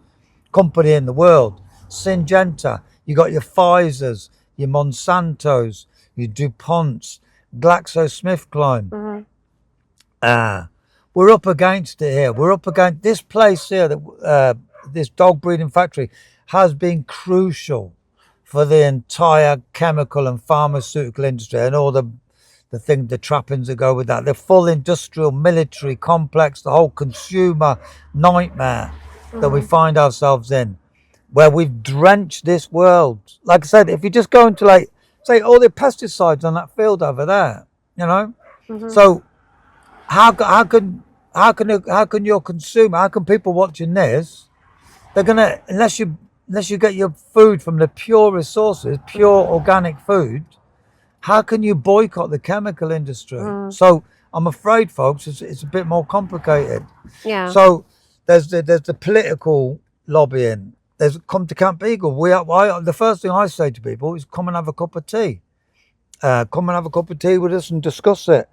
company in the world. Syngenta. You got your Pfizers, your Monsantos, your DuPonts, GlaxoSmithKline. We're up against it here. We're up against this place here. That this dog breeding factory has been crucial for the entire chemical and pharmaceutical industry and all the trappings that go with that. The full industrial military complex, the whole consumer nightmare that we find ourselves in, where we've drenched this world. Like I said, if you just go into, like, say, all the pesticides on that field over there, you know. So how can your consumer, how can people watching this, they're gonna, unless you get your food from the purest sources, pure organic food, how can you boycott the chemical industry? So I'm afraid, folks, it's a bit more complicated. Yeah. So there's the political lobbying. There's come to Camp Beagle. The first thing I say to people is come and have a cup of tea. Come and have a cup of tea with us and discuss it.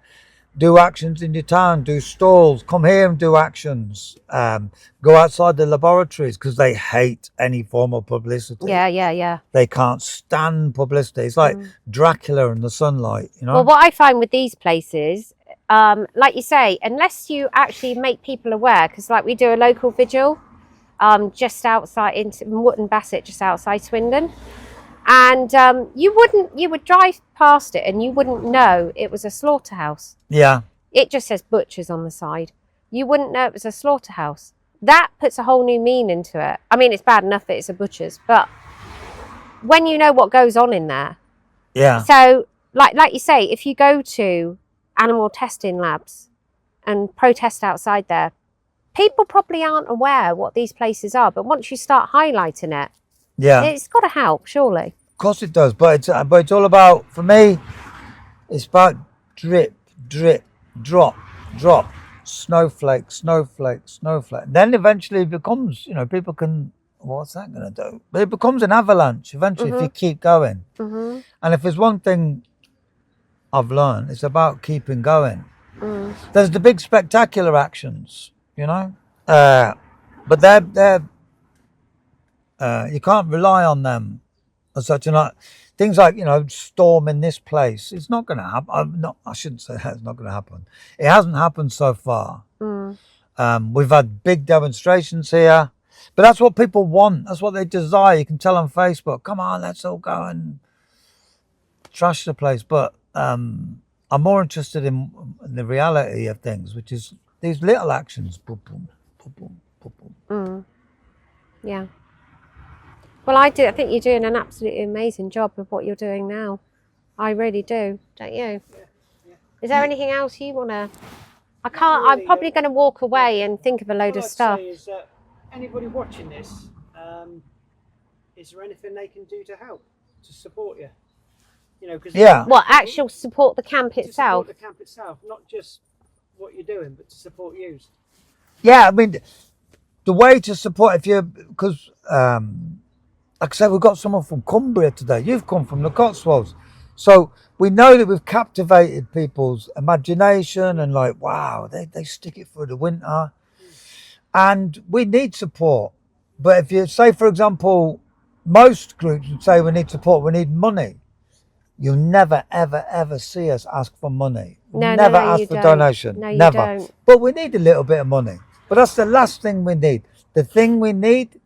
Do actions in your town, do stalls, come here and do actions. Go outside the laboratories because they hate any form of publicity. Yeah. They can't stand publicity. It's like Dracula in the sunlight, you know? Well, what I find with these places, like you say, unless you actually make people aware, because like we do a local vigil, just outside in Wootton Bassett, just outside Swindon, and you would drive past it and you wouldn't know it was a slaughterhouse. Yeah. It just says butchers on the side. You wouldn't know it was a slaughterhouse. That puts a whole new meaning to it. I mean, it's bad enough that it's a butcher's, but when you know what goes on in there. Yeah. So, like you say, if you go to animal testing labs and protest outside there, people probably aren't aware what these places are, but once you start highlighting it, it's got to help, surely. Of course it does, but it's all about, for me, it's about drip, drip, drop, drop, snowflake, snowflake, snowflake. Then eventually it becomes, you know, people can, what's that going to do? But it becomes an avalanche eventually if you keep going. And if there's one thing I've learned, it's about keeping going. There's the big spectacular actions, you know, but they're you can't rely on them as such. And things like, you know, storming this place, it's not going to happen. I shouldn't say that it's not going to happen. It hasn't happened so far. We've had big demonstrations here, but that's what people want. That's what they desire. You can tell on Facebook, come on, let's all go and trash the place. But I'm more interested in the reality of things, which is these little actions. Boom, boom, boom, boom, boom, boom. Yeah. Well, I think you're doing an absolutely amazing job with what you're doing now. I really do, don't you? Yeah. Is there anything else you want to... I'm probably going to walk away and think of a load of stuff. What I'd say is anybody watching this, is there anything they can do to help, to support you? You know, because What, actual support the camp itself? To support the camp itself, not just what you're doing, but to support you. Yeah, I mean, the way to support, because like I said, we've got someone from Cumbria today. You've come from the Cotswolds. So we know that we've captivated people's imagination and like, wow, they stick it through the winter. And we need support. But if you say, for example, most groups would say we need support, we need money. You'll never, ever, ever see us ask for money. Never ask for donation. No, you never. don't. But we need a little bit of money. But that's the last thing we need. The thing we need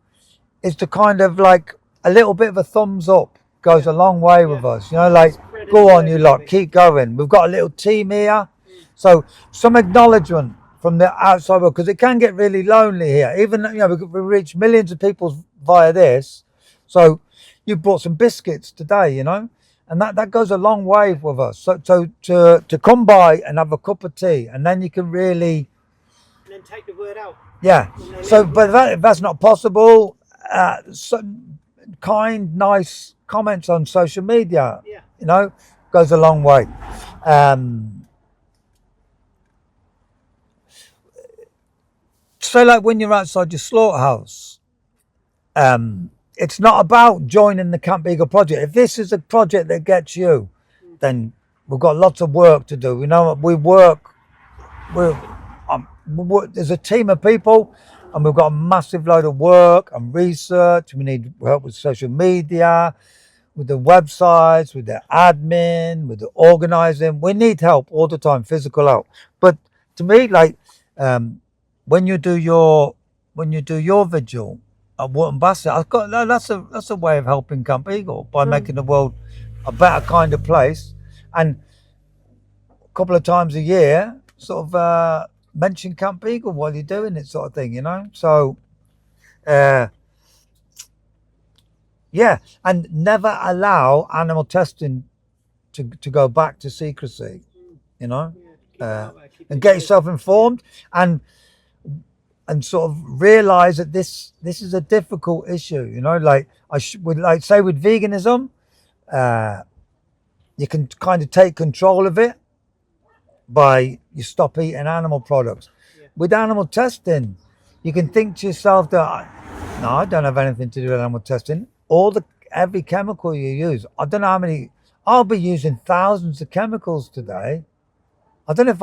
is to kind of like a little bit of a thumbs up goes a long way with us. You know, like, go on, you lot, keep going. We've got a little team here. So some acknowledgement from the outside world, because it can get really lonely here. Even, you know, we reach millions of people via this. So you brought some biscuits today, you know, and that goes a long way with us. So to come by and have a cup of tea, and then you can really... And then take the word out. Yeah. So, but if that's not possible, some kind, nice comments on social media, you know, goes a long way. So like when you're outside your slaughterhouse, it's not about joining the Camp Beagle project. If this is a project that gets you, then we've got lots of work to do. You know, there's a team of people, and we've got a massive load of work and research. We need help with social media, with the websites, with the admin, with the organising. We need help all the time, physical help. But to me, like when you do your vigil at Wootton Bassett, that's a way of helping Camp Beagle by making the world a better kind of place. And a couple of times a year, sort of mention Camp Beagle while you're doing it, sort of thing, you know. So yeah, and never allow animal testing to go back to secrecy, you know. And get yourself informed and sort of realize that this is a difficult issue, you know. Like would like say with veganism, you can kind of take control of it by you stop eating animal products. With animal testing, you can think to yourself that no, I don't have anything to do with animal testing. Every chemical you use, I don't know how many. I'll be using thousands of chemicals today. I don't know if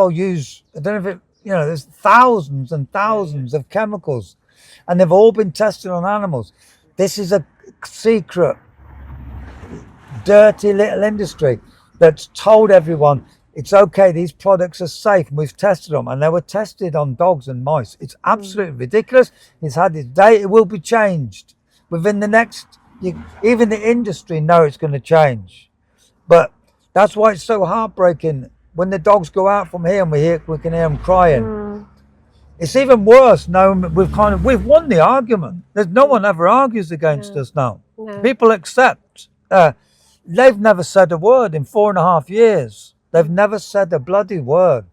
it, you know, there's thousands and thousands of chemicals, and they've all been tested on animals. This is a secret, dirty little industry that's told everyone it's okay, these products are safe, and we've tested them, and they were tested on dogs and mice. It's absolutely ridiculous. It's had its day. It will be changed within the next. Even the industry know it's going to change, but that's why it's so heartbreaking when the dogs go out from here and we can hear them crying. It's even worse knowing we've won the argument. There's no one ever argues against us now. No. People accept. They've never said a word in 4.5 years. They've never said a bloody word.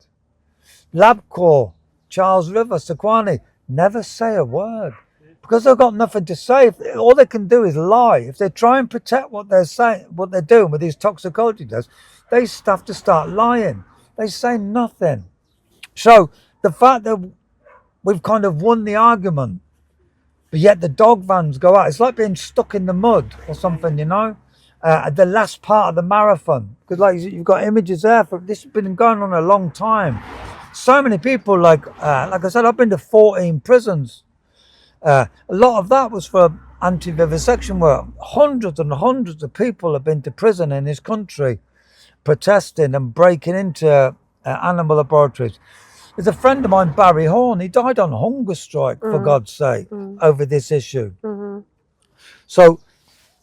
LabCorp, Charles River, Sequani, never say a word because they've got nothing to say. All they can do is lie. If they try and protect what they're saying, what they're doing with these toxicology tests, they have to start lying. They say nothing. So the fact that we've kind of won the argument, but yet the dog vans go out, it's like being stuck in the mud or something, you know, at the last part of the marathon. Because like you've got images there, this has been going on a long time. So many people, like I said, I've been to 14 prisons. A lot of that was for anti-vivisection work. Hundreds and hundreds of people have been to prison in this country, protesting and breaking into animal laboratories. There's a friend of mine, Barry Horn, he died on hunger strike, for God's sake, over this issue. So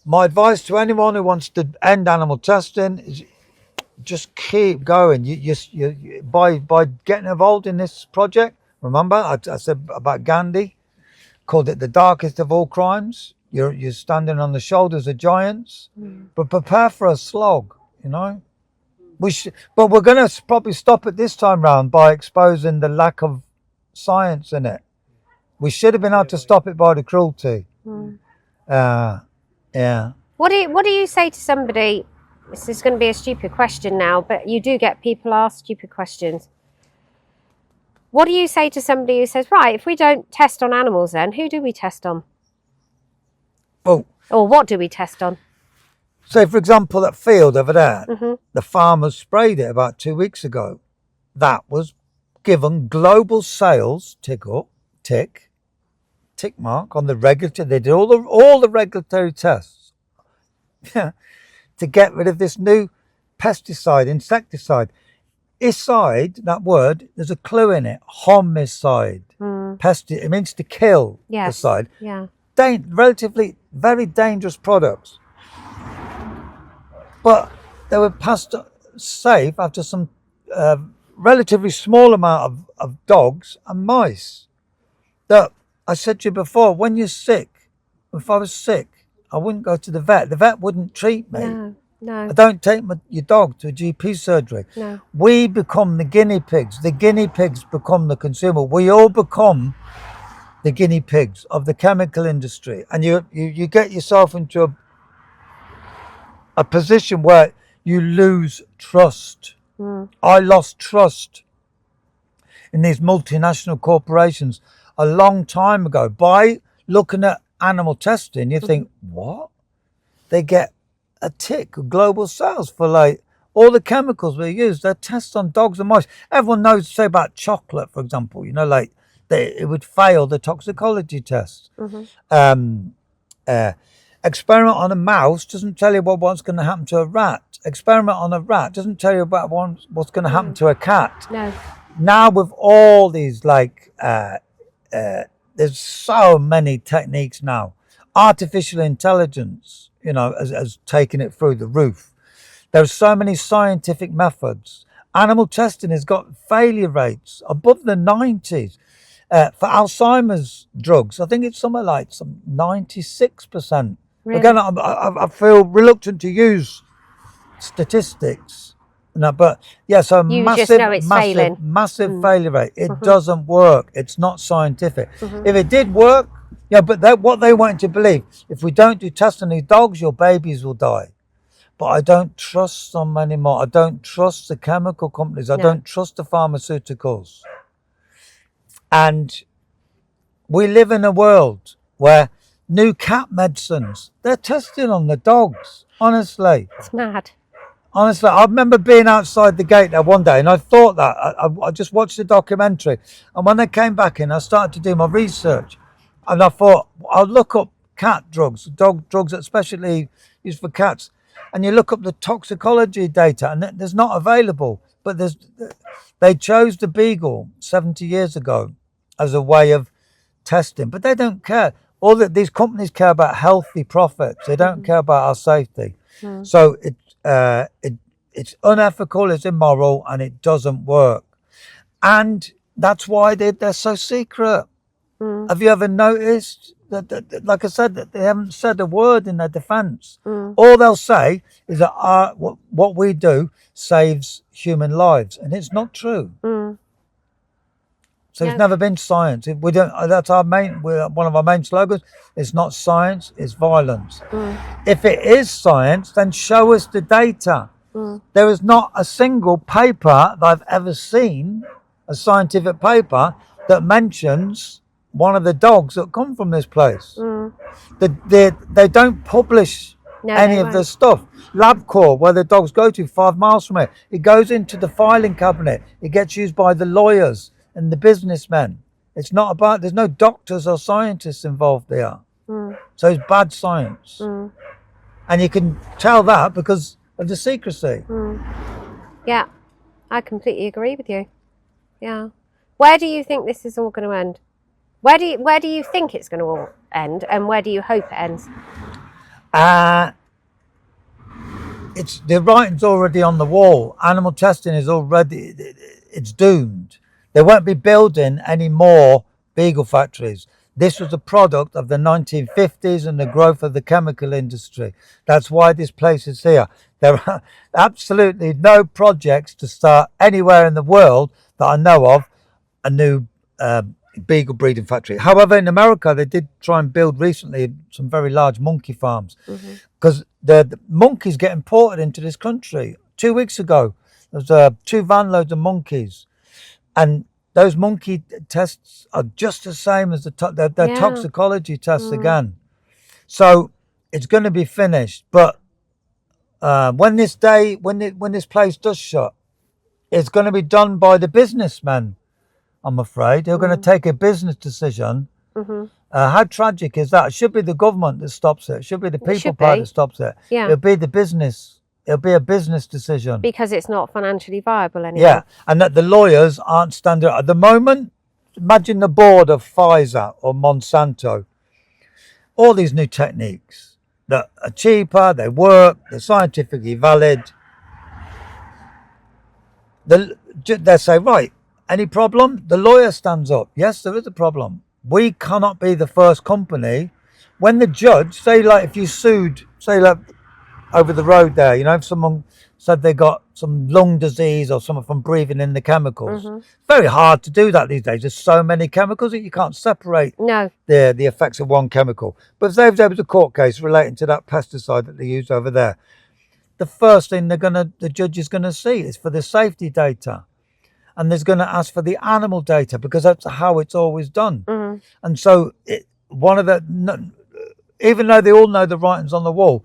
my advice to anyone who wants to end animal testing is just keep going. You by getting involved in this project, remember I said about Gandhi, called it the darkest of all crimes. You're standing on the shoulders of giants, but prepare for a slog, you know. But we're going to probably stop it this time round by exposing the lack of science in it. We should have been able to stop it by the cruelty. Yeah. What do you say to somebody? This is going to be a stupid question now, but you do get people ask stupid questions. What do you say to somebody who says, right, if we don't test on animals, then who do we test on? Well, Or what do we test on? say, for example, that field over there, Mm-hmm. the farmers sprayed it about 2 weeks ago. That was given global sales tick mark on the regulatory. They did all the regulatory tests to get rid of this new pesticide, insecticide. Icide, that word, there's a clue in it. Homicide. It means to kill. Yes. Aside. Yeah. Relatively very dangerous products. But they were passed safe after some relatively small amount of dogs and mice. That I said to you before, when you're sick, if I was sick, I wouldn't go to the vet. The vet wouldn't treat me. No. I don't take your dog to a GP surgery. No. We become the guinea pigs. The guinea pigs become the consumer. We all become the guinea pigs of the chemical industry. And you get yourself into a position where you lose trust. I lost trust in these multinational corporations a long time ago. By looking at animal testing, you think, what? They get a tick of global sales for like all the chemicals we use. They're tests on dogs and mice. Everyone knows, say about chocolate, for example, like it would fail the toxicology tests. Experiment on a mouse doesn't tell you what's going to happen to a rat. Experiment on a rat doesn't tell you about what's going to happen to a cat. No. Now with all these there's so many techniques now. Artificial intelligence, has taken it through the roof. There's so many scientific methods. Animal testing has got failure rates above the 90s. For Alzheimer's drugs, I think it's somewhere like some 96%. Really? Again, I feel reluctant to use statistics. No, but yeah, so You just know it's failing. massive failure rate. It doesn't work. It's not scientific. If it did work, but what they want you to believe, if we don't do tests on these dogs, your babies will die. But I don't trust them anymore. I don't trust the chemical companies. I don't trust the pharmaceuticals. And we live in a world where new cat medicines, they're testing on the dogs, honestly. It's mad. Honestly, I remember being outside the gate there one day and I thought that. I just watched the documentary. And when they came back in, I started to do my research. And I thought, I'll look up cat drugs, dog drugs especially used for cats. And you look up the toxicology data and there's not available. But they chose the beagle 70 years ago as a way of testing. But they don't care. All that these companies care about healthy profits. They don't care about our safety. So it's unethical, it's immoral, and it doesn't work. And that's why they're so secret. Have you ever noticed that, like I said, that they haven't said a word in their defense? All they'll say is that what we do saves human lives, and it's not true. So it's never been science. We don't. That's one of our main slogans. It's not science. It's violence. If it is science, then show us the data. There is not a single paper that I've ever seen, a scientific paper, that mentions one of the dogs that come from this place. They don't publish any of the stuff. LabCorp, where the dogs go to 5 miles from it, it goes into the filing cabinet. It gets used by the lawyers and the businessmen. It's not about, there's no doctors or scientists involved there. So it's bad science. And you can tell that because of the secrecy. Yeah, I completely agree with you. Yeah. Where do you think this is all going to end? Where do you think it's going to all end, and where do you hope it ends? It's the writing's already on the wall. Animal testing is already, it's doomed. They won't be building any more beagle factories. This was a product of the 1950s and the growth of the chemical industry. That's why this place is here. There are absolutely no projects to start anywhere in the world that I know of a new beagle breeding factory. However, in America, they did try and build recently some very large monkey farms because the monkeys get imported into this country. 2 weeks ago, there was 2 van loads of monkeys. And those monkey tests are just the same as their toxicology tests again. So it's going to be finished. But when this place does shut, it's going to be done by the businessmen. I'm afraid they're going to take a business decision. How tragic is that? It should be the government that stops it. It should be the people part that stops it. Yeah. It'll be the business. It'll be a business decision. Because it's not financially viable anymore. Yeah, and that the lawyers aren't standing at the moment. Imagine the board of Pfizer or Monsanto. All these new techniques that are cheaper, they work, they're scientifically valid. They say, right, any problem? The lawyer stands up. Yes, there is a problem. We cannot be the first company. When the judge, say like if you sued, say like over the road there, you know, if someone said they got some lung disease or something from breathing in the chemicals. It's very hard to do that these days. There's so many chemicals that you can't separate the effects of one chemical. But if there was a court case relating to that pesticide that they used over there, the first thing the judge is gonna see is for the safety data. And there's going to ask for the animal data because that's how it's always done. And so even though they all know the writings on the wall,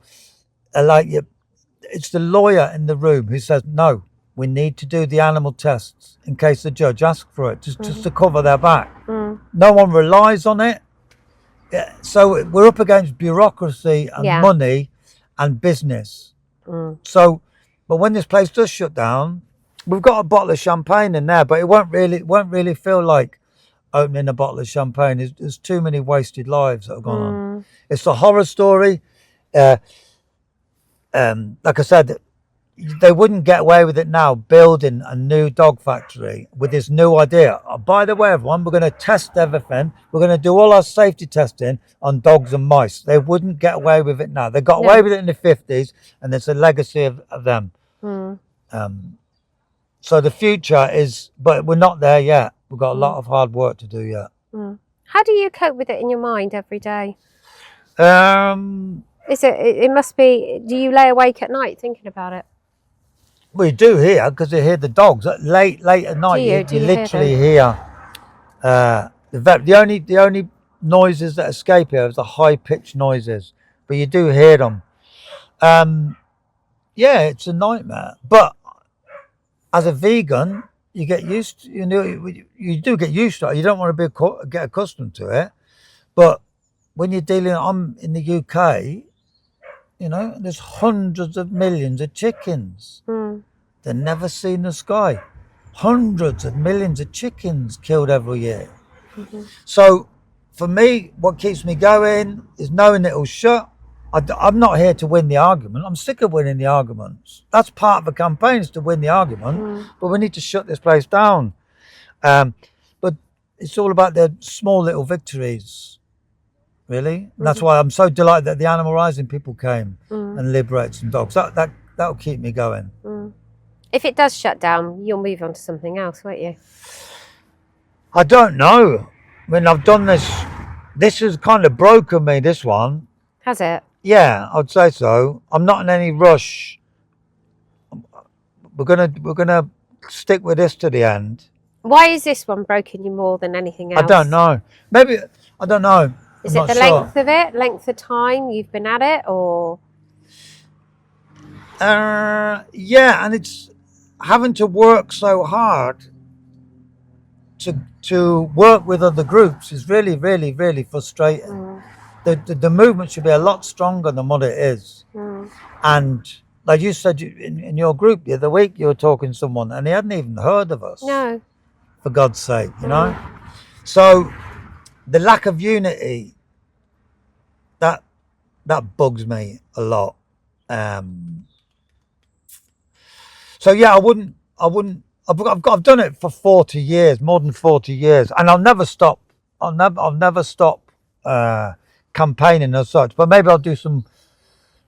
it's the lawyer in the room who says, no, we need to do the animal tests in case the judge asks for it, just to cover their back. No one relies on it. So we're up against bureaucracy and money and business. So, but when this place does shut down, we've got a bottle of champagne in there, but it won't really feel like opening a bottle of champagne. There's too many wasted lives that have gone on. It's a horror story. Like I said, they wouldn't get away with it now, building a new dog factory with this new idea. Oh, by the way, everyone, we're going to test everything. We're going to do all our safety testing on dogs and mice. They wouldn't get away with it now. They got away with it in the 50s, and it's a legacy of them. So the future is, but we're not there yet. We've got a lot of hard work to do yet. How do you cope with it in your mind every day? It must be, do you lay awake at night thinking about it? We do here, because you hear the dogs late at night. You literally hear the only noises that escape here is the high pitched noises, but you do hear them. Yeah, it's a nightmare. But as a vegan, you get used to, you do get used to it. You don't want to get accustomed to it. But when you're I'm in the UK, there's hundreds of millions of chickens. They're never seen the sky. Hundreds of millions of chickens killed every year. So for me, what keeps me going is knowing it'll shut. I'm not here to win the argument. I'm sick of winning the arguments. That's part of the campaign, is to win the argument. But we need to shut this place down. But it's all about the small little victories, really. And that's why I'm so delighted that the animal rising people came and liberated some dogs. That'll keep me going. If it does shut down, you'll move on to something else, won't you? I don't know. I mean, I've done this. This has kind of broken me, this one. Has it? Yeah, I'd say so. I'm not in any rush. We're gonna stick with this to the end. Why is this one broken you more than anything else? I don't know. Maybe I don't know. Is it the length of it? Length of time you've been at it, or? Yeah, and it's having to work so hard to work with other groups is really, really, really frustrating. The movement should be a lot stronger than what it is. And like you said in your group the other week, you were talking to someone and he hadn't even heard of us. No. For God's sake, So the lack of unity, that bugs me a lot. So yeah, I wouldn't. I've done it for 40 years, more than 40 years, and I'll never stop. I'll never stop campaigning as such. But maybe I'll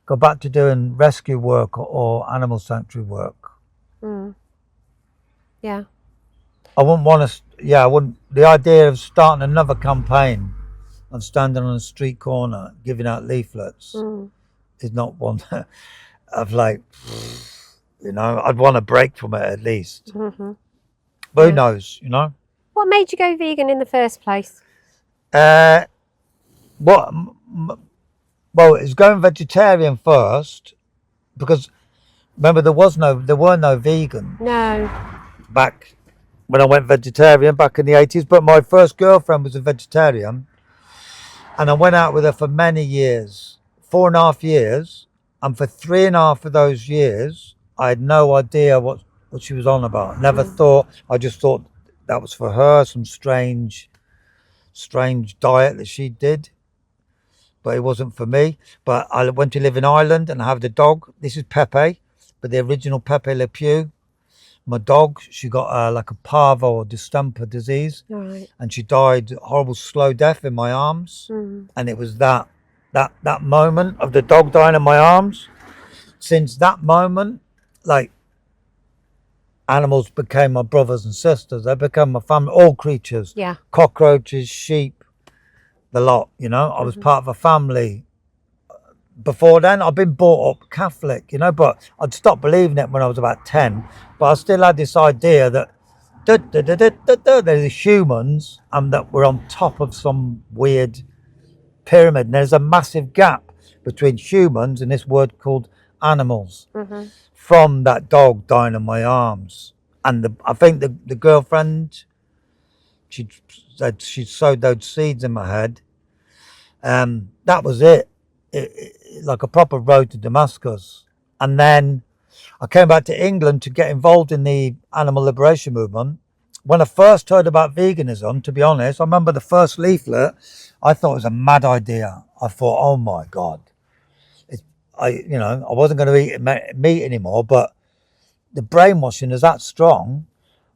go back to doing rescue work or animal sanctuary work. Yeah. I wouldn't want to. Yeah, I wouldn't. The idea of starting another campaign and standing on a street corner giving out leaflets is not one of like. I'd want a break from it at least. But who knows, What made you go vegan in the first place? What Well, it was going vegetarian first because remember there were no vegan No. back when I went vegetarian back in the 80s. But my first girlfriend was a vegetarian, and I went out with her for many years, 4.5 years, and for 3.5 of those years, I had no idea what she was on about. Never thought. I just thought that was for her, some strange diet that she did. But it wasn't for me. But I went to live in Ireland and I have the dog. This is Pepe, but the original Pepe Le Pew. My dog, she got like a parvo or distemper disease, Right. and she died a horrible slow death in my arms. And it was that moment of the dog dying in my arms. Since that moment, like, animals became my brothers and sisters. They became my family, all creatures. Yeah. Cockroaches, sheep, the lot, you know. I was part of a family. Before then, I'd been brought up Catholic, you know, but I'd stopped believing it when I was about 10. But I still had this idea that there's humans and that we're on top of some weird pyramid. And there's a massive gap between humans and this word called animals. From that dog dying in my arms. And I think the girlfriend, she said she sowed those seeds in my head. That was it. Like a proper road to Damascus. And then I came back to England to get involved in the animal liberation movement. When I first heard about veganism, to be honest, I remember the first leaflet, I thought it was a mad idea. I thought, oh my God. I wasn't going to eat meat anymore, but the brainwashing is that strong.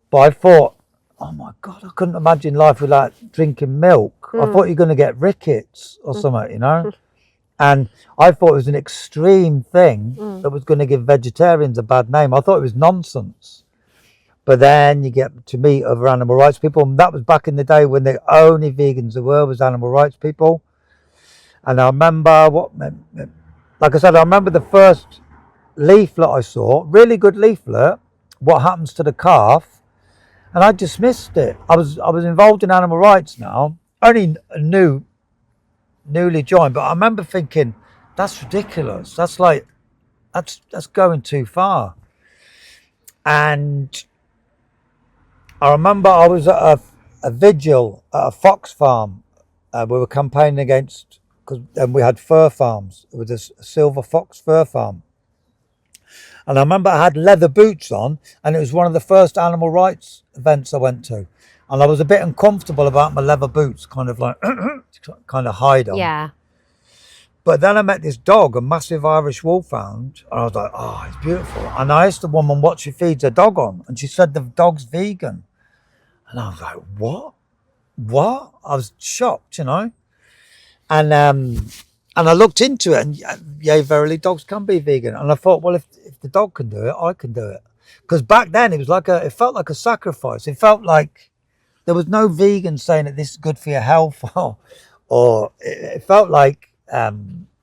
But I thought, oh my God, I couldn't imagine life without drinking milk. I thought you're going to get rickets or something, you know. And I thought it was an extreme thing that was going to give vegetarians a bad name. I thought it was nonsense. But then you get to meet other animal rights people. And that was back in the day when the only vegans there were was animal rights people. And I remember like I said, I remember the first leaflet I saw, really good leaflet, what happens to the calf. And I dismissed it. I was involved in animal rights now, only newly joined, but I remember thinking, that's ridiculous. That's going too far. And I remember I was at a vigil at a fox farm. We were campaigning against, because then we had fur farms. It was a silver fox fur farm. And I remember I had leather boots on, and it was one of the first animal rights events I went to. And I was a bit uncomfortable about my leather boots, kind of like, kind of hide them. Yeah. But then I met this dog, a massive Irish wolfhound, and I was like, oh, it's beautiful. And I asked the woman what she feeds her dog on, and she said the dog's vegan. And I was like, what? I was shocked, you know. And I looked into it, and yeah, verily, dogs can be vegan. And I thought, well, if the dog can do it, I can do it. Because back then, it felt like a sacrifice. It felt like there was no vegan saying that this is good for your health, or it felt like, you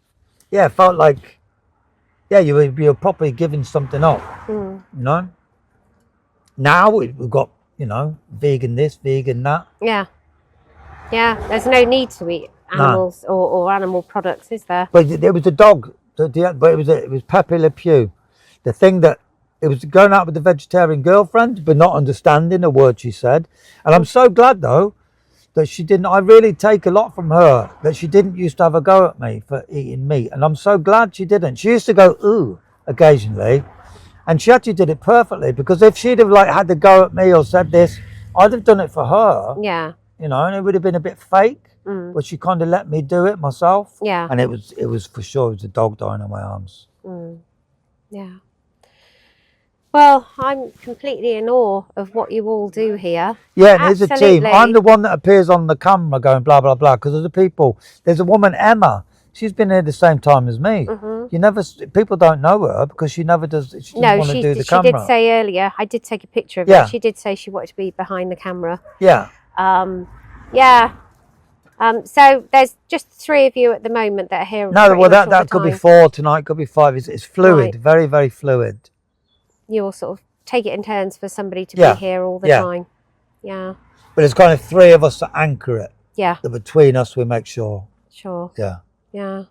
were probably giving something up, you know. Now we've got, you know, vegan this, vegan that. Yeah. There's no need to eat animals or animal products, is there? But it was a dog. But it was Pepe Le Pew. The thing that it was going out with the vegetarian girlfriend, but not understanding a word she said. And I'm so glad though that she didn't. I really take a lot from her that she didn't used to have a go at me for eating meat, and I'm so glad she didn't. She used to go ooh occasionally, and she actually did it perfectly, because if she'd have like had to go at me or said this, I'd have done it for her. Yeah. You know, and it would have been a bit fake. But she kind of let me do it myself. Yeah. And it was for sure, it was a dog dying on my arms. Yeah. Well, I'm completely in awe of what you all do here. Yeah, and there's a team. Absolutely. I'm the one that appears on the camera going blah, blah, blah, because there's a woman, Emma. She's been here the same time as me. People don't know her because she never does. She doesn't want to do the camera. She did say earlier, I did take a picture of her. She did say she wanted to be behind the camera. Yeah. So there's just 3 of you at the moment that are here. No, well, that could be 4 tonight, could be 5. It's fluid, Right. very, very fluid. You all sort of take it in turns for somebody to be here all the time. Yeah. But it's kind of 3 of us to anchor it. Yeah. Between us, we make sure. Sure. Yeah. Yeah.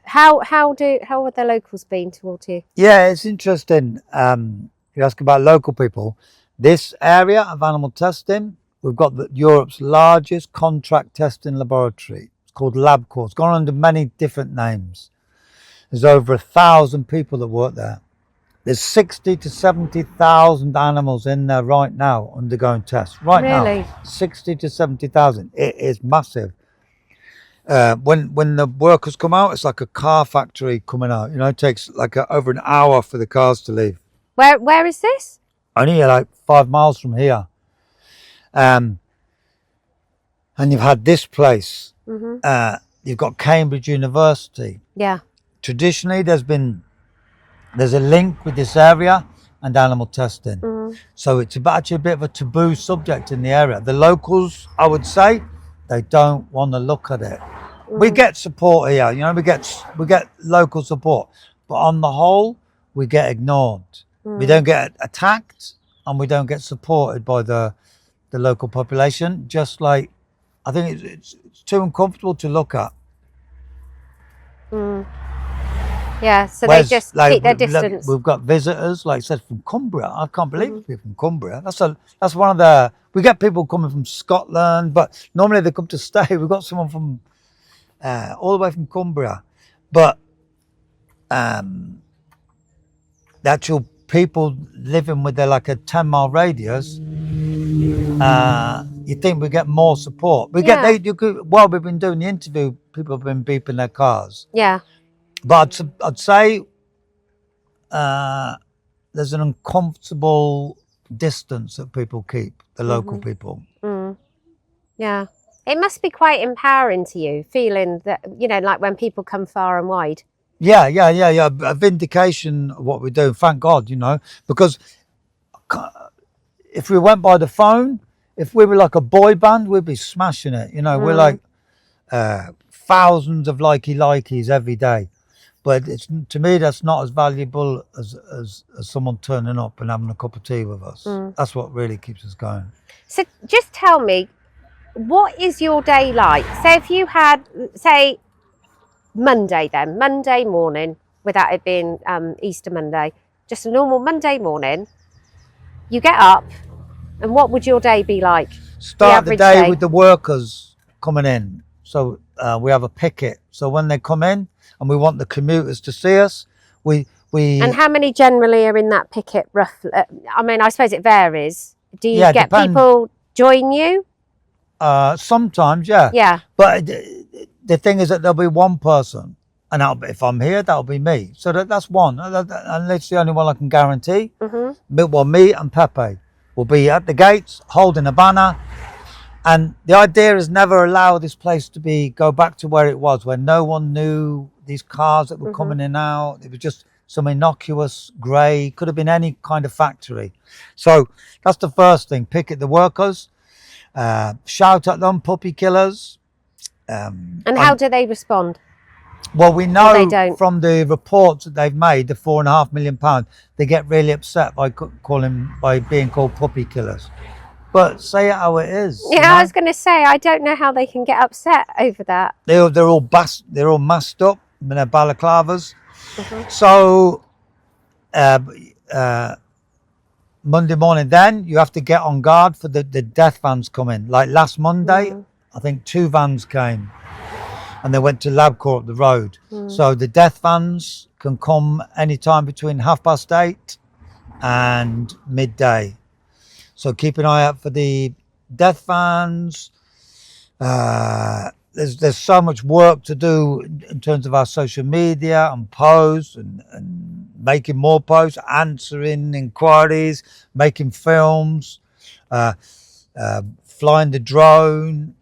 how are the locals been towards you? Yeah, it's interesting. You ask about local people. This area of animal testing, we've got Europe's largest contract testing laboratory. It's called LabCorp. It's gone under many different names. There's over 1,000 people that work there. There's 60 to 70,000 animals in there right now undergoing tests. Right Really? now, 60 to 70,000. It is massive. When the workers come out, it's like a car factory coming out. You know, it takes like over an hour for the cars to leave. Where is this? Only like 5 miles from here. And you've had this place. You've got Cambridge University. Yeah. Traditionally, there's a link with this area and animal testing. So it's actually a bit of a taboo subject in the area. The locals, I would say, they don't want to look at it. We get support here, you know, we get local support, but on the whole, we get ignored. We don't get attacked, and we don't get supported by the local population. Just like, I think it's too uncomfortable to look at. Yeah, so Whereas, they just like, keep their distance. We've got visitors, like I said, from Cumbria. I can't believe people from Cumbria. That's one of the. We get people coming from Scotland, but normally they come to stay. We've got someone from all the way from Cumbria, but the actual people living within like a 10-mile radius. You think we get more support? We've been doing the interview, people have been beeping their cars. Yeah. But I'd say there's an uncomfortable distance that people keep, the local people. Yeah. It must be quite empowering to you, feeling that, you know, like when people come far and wide. Yeah. A vindication of what we do, thank God, you know, because if we went by the phone, if we were like a boy band, we'd be smashing it. You know, we're like thousands of likes every day. But to me, that's not as valuable as someone turning up and having a cup of tea with us. That's what really keeps us going. So just tell me, what is your day like? Say if you had, say, Monday morning, without it being Easter Monday, just a normal Monday morning, you get up, and what would your day be like? Start the day with the workers coming in. So we have a picket. So when they come in, and we want the commuters to see us, we. And how many generally are in that picket, roughly? I mean, I suppose it varies. Do you get people join you? Sometimes, yeah. Yeah. But the thing is that there'll be one person, and if I'm here, that'll be me. So that's one, and that's the only one I can guarantee. Well, me and Pepe will be at the gates holding a banner. And the idea is never allow this place to go back to where it was, where no one knew these cars that were coming in and out. It was just some innocuous grey, could have been any kind of factory. So that's the first thing, picket the workers, shout at them, puppy killers. And how do they respond? Well, we know from the reports that they've made, the £4.5 million, they get really upset by being called puppy killers. But say it how it is. Yeah, you know? I was going to say, I don't know how they can get upset over that. They're all masked up in their balaclavas. So Monday morning, then you have to get on guard for the death vans coming. Like last Monday, I think 2 vans came, and they went to LabCorp up the road. So the death vans can come anytime between 8:30 and midday. So keep an eye out for the death vans. There's so much work to do in terms of our social media and posts and making more posts, answering inquiries, making films, flying the drone.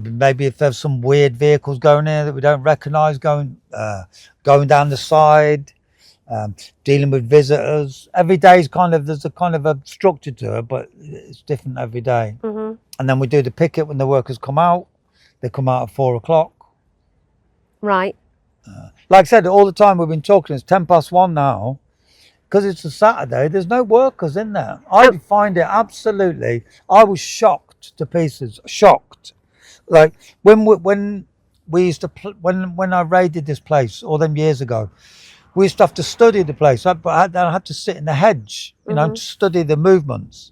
Maybe if there's some weird vehicles going in that we don't recognise, going down the side. Dealing with visitors every day is there's a kind of a structure to it, but it's different every day. And then we do the picket when the workers come out. They come out at 4:00. Right. Like I said, all the time we've been talking, it's 1:10 now, because it's a Saturday. There's no workers in there. I find it absolutely. I was shocked to pieces. Shocked. Like when we used to when I raided this place all them years ago, we used to have to study the place. I had to sit in the hedge, you know, to study the movements.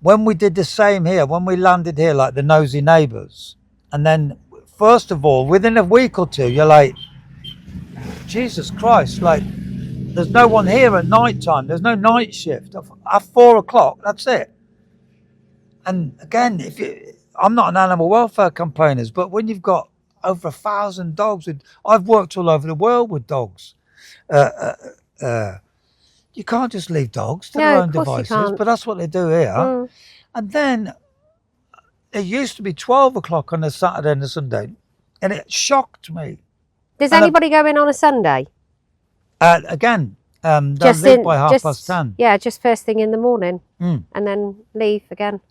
When we did the same here, when we landed here like the nosy neighbours, and then first of all, within a week or two, you're like, Jesus Christ, like there's no one here at night time. There's no night shift. At 4 o'clock, that's it. And again, I'm not an animal welfare campaigner, but when you've got over 1,000 dogs, I've worked all over the world with dogs. You can't just leave dogs to their own devices, but that's what they do here. And then it used to be 12 o'clock on a Saturday and a Sunday, and it shocked me. Does anybody go in on a Sunday? Again, don't leave by 10:30. Yeah, just first thing in the morning, and then leave again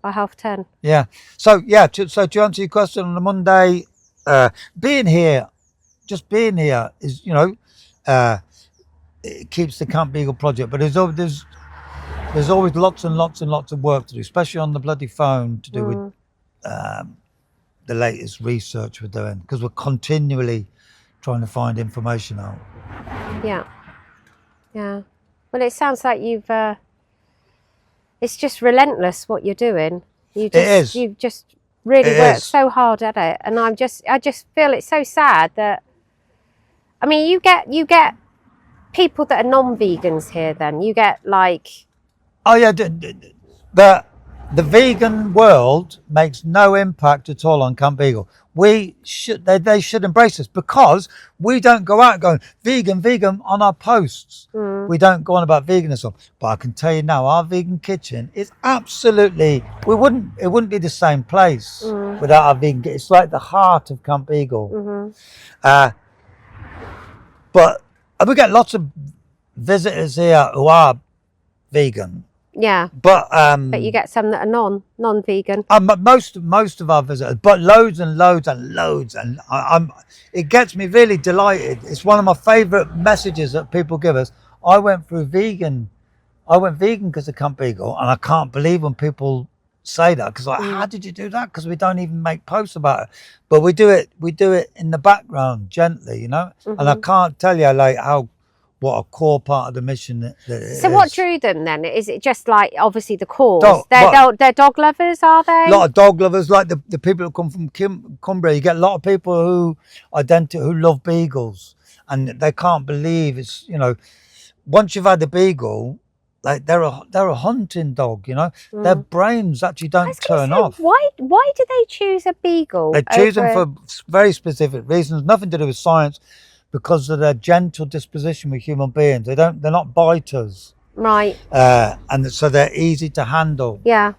by 10:30. Yeah. So so to answer your question, on a Monday, being here is, you know, it keeps the Camp Beagle project, but there's always lots and lots and lots of work to do, especially on the bloody phone, to do with the latest research we're doing, because we're continually trying to find information out. Yeah. Well, it sounds like you've it's just relentless what you're doing. You've just really worked so hard at it, and I just feel it's so sad that, I mean, you get people that are non-vegans here. Then you get like, oh yeah, the vegan world makes no impact at all on Camp Beagle. They should embrace us, because we don't go out going vegan on our posts. We don't go on about veganism. But I can tell you now, our vegan kitchen is absolutely, it wouldn't be the same place without our vegan. It's like the heart of Camp Beagle. But we get lots of visitors here who are vegan. yeah. But But you get some that are non-vegan. most of our visitors, but loads and loads and loads, and it gets me really delighted. It's one of my favourite messages that people give us. I went vegan because of Camp Beagle, and I can't believe when people say that, because like, how did you do that? Because we don't even make posts about it, but we do it in the background gently, you know. And I can't tell you like what a core part of the mission that it So is. what drew them then? Is it just like, obviously the cause? They're dog lovers, are they? A lot of dog lovers, like the people who come from Cumbria. You get a lot of people who love beagles, and they can't believe it's, you know, once you've had a beagle, like they're a hunting dog, you know. Their brains actually don't turn off. Why do they choose a beagle? They choose them for very specific reasons, nothing to do with science, because of their gentle disposition with human beings. They're not biters. Right. And so they're easy to handle. Yeah.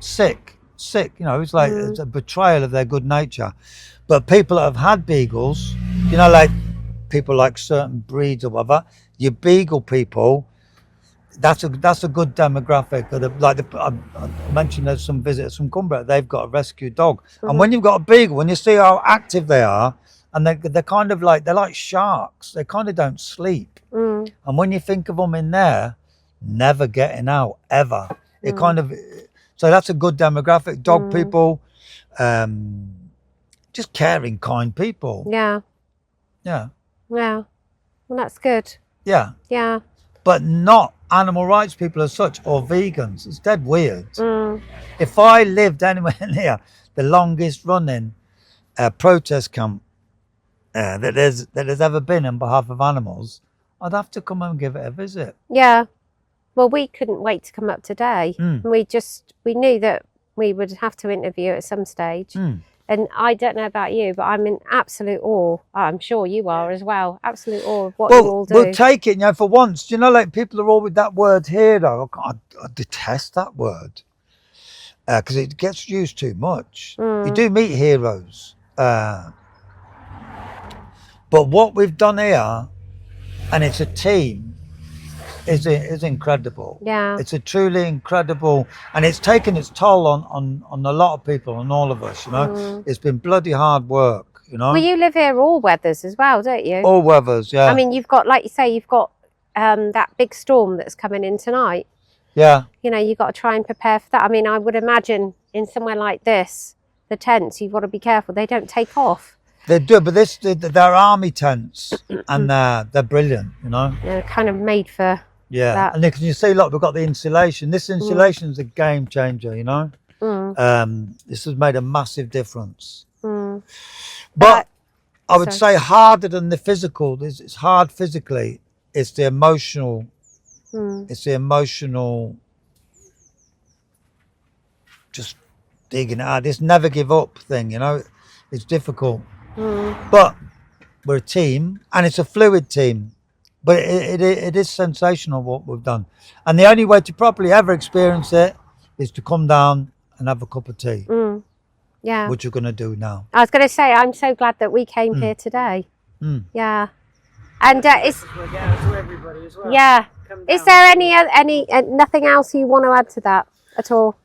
Sick, you know, it's like it's a betrayal of their good nature. But people that have had beagles, you know, like people like certain breeds or whatever, your beagle people, that's a good demographic. I mentioned there's some visitors from Cumbria, they've got a rescue dog. And when you've got a beagle, when you see how active they are, and they're kind of like, they're like sharks, they kind of don't sleep. And when you think of them in there, never getting out, ever. It kind of, so that's a good demographic. Dog people, just caring, kind people. Yeah. Well, that's good. Yeah. But not animal rights people as such, or vegans. It's dead weird. If I lived anywhere near the longest running protest camp that there's ever been on behalf of animals, I'd have to come and give it a visit. Yeah. Well, we couldn't wait to come up today. We knew that we would have to interview at some stage. And I don't know about you, but I'm in absolute awe. I'm sure you are as well. Absolute awe of what you all do. We'll take it, you know, for once. You know, like people are all with that word hero. I detest that word because it gets used too much. You do meet heroes. But what we've done here, and it's a team, is incredible. Yeah. It's a truly incredible, and it's taken its toll on a lot of people, on all of us, you know. It's been bloody hard work, you know. Well, you live here all weathers as well, don't you? All weathers, yeah. I mean, you've got, like you say, you've got that big storm that's coming in tonight. Yeah. You know, you've got to try and prepare for that. I mean, I would imagine in somewhere like this, the tents, you've got to be careful. They don't take off. They do, but they're army tents, and they're brilliant, you know. They're kind of made for that. And then can you see, look, we've got the insulation. This insulation is a game changer, you know. This has made a massive difference. But I would say harder than the physical. It's hard physically. It's the emotional. It's the emotional. Just digging it out. This never give up thing, you know. It's difficult. But we're a team, and it's a fluid team. But it is sensational what we've done. And the only way to properly ever experience it is to come down and have a cup of tea. Yeah. Which you're going to do now. I was going to say, I'm so glad that we came here today. Yeah. And it's... We're going to everybody as well. Yeah. Is there any nothing else you want to add to that at all?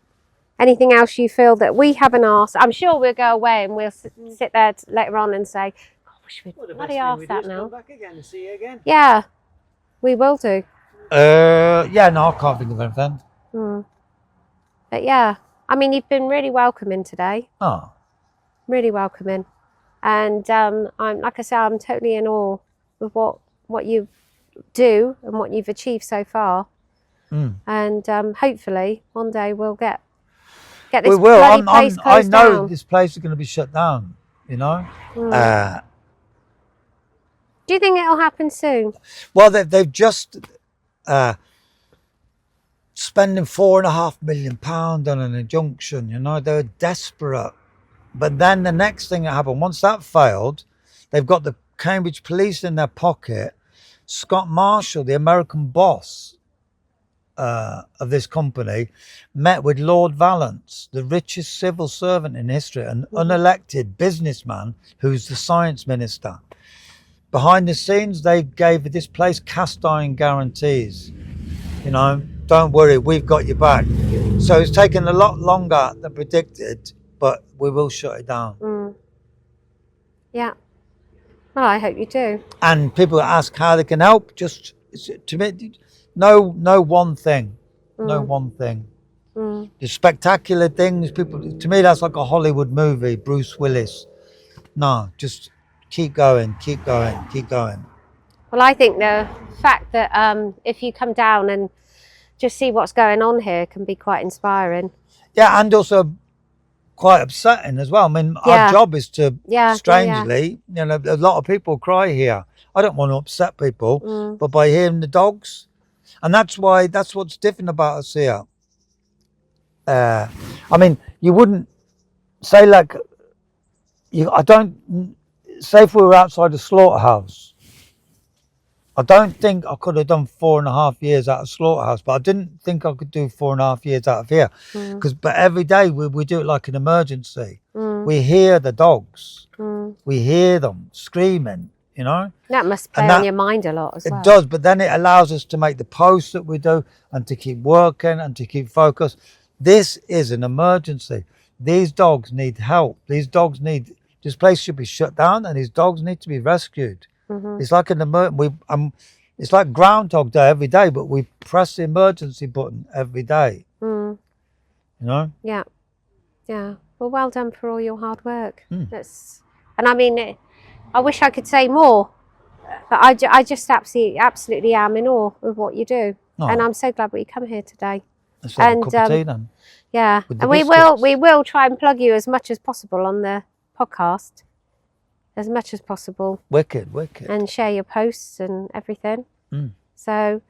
Anything else you feel that we haven't asked? I'm sure we'll go away and we'll sit there later on and say, "God, wish we'd bloody asked that now." Come back again and see you again. Yeah, we will do. Yeah, no, I can't think of anything. But yeah, I mean, you've been really welcoming today. Oh, Really welcoming, and I'm like I said, I'm totally in awe with what you do and what you've achieved so far. And hopefully one day we'll get this we will. bloody place I closed know down. this place is going to be shut down. You know. Do you think it'll happen soon? Well, they've just spending £4.5 million on an injunction. You know, they're desperate. But then the next thing that happened, once that failed, they've got the Cambridge police in their pocket. Scott Marshall, the American boss of this company, met with Lord Valence, the richest civil servant in history, an unelected businessman who's the science minister. Behind the scenes, they gave this place cast iron guarantees. You know, don't worry, we've got your back. So it's taken a lot longer than predicted, but we will shut it down. Yeah. Well, I hope you do. And people ask how they can help. Just to me, no one thing. No one thing. The spectacular things, people, to me, that's like a Hollywood movie, Bruce Willis. No, just keep going, keep going, keep going. Well, I think the fact that if you come down and just see what's going on here can be quite inspiring. Yeah, and also quite upsetting as well. I mean, our job is to, strangely, you know, a lot of people cry here. I don't want to upset people, but by hearing the dogs, and that's what's different about us here. I mean, you wouldn't say like, I don't, say if we were outside a slaughterhouse, I don't think I could have done 4.5 years out of slaughterhouse, but I didn't think I could do 4.5 years out of here. But every day we do it like an emergency. We hear the dogs. We hear them screaming, you know. That must play on your mind a lot as well. It does, but then it allows us to make the posts that we do and to keep working and to keep focused. This is an emergency. These dogs need help. These dogs need, this place should be shut down and these dogs need to be rescued. It's like it's like Groundhog Day every day, but we press the emergency button every day. You know? Yeah. Yeah. Well, well done for all your hard work. And I mean, I wish I could say more, but I just absolutely am in awe of what you do. Oh. And I'm so glad that you come here today. Let's have a cup of tea then. Yeah. With the And biscuits. we will try and plug you as much as possible on the podcast. As much as possible. Wicked. And share your posts and everything. So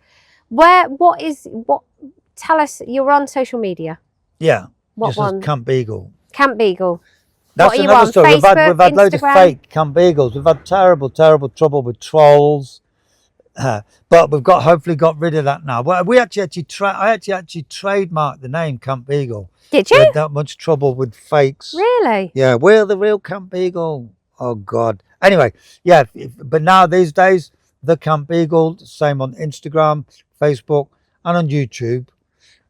tell us, you're on social media. Yeah. What just one? As Camp Beagle. Camp Beagle. That's What are you another on? story. We've had Facebook, loads of Instagram? fake Camp Beagles. We've had terrible trouble with trolls. But we've hopefully got rid of that now. Well, I actually trademarked the name Camp Beagle. Did We you? had that much trouble with fakes. Really? Yeah, we're the real Camp Beagle. Oh God. Anyway, yeah, but now these days, the Camp Beagle, same on Instagram, Facebook, and on YouTube,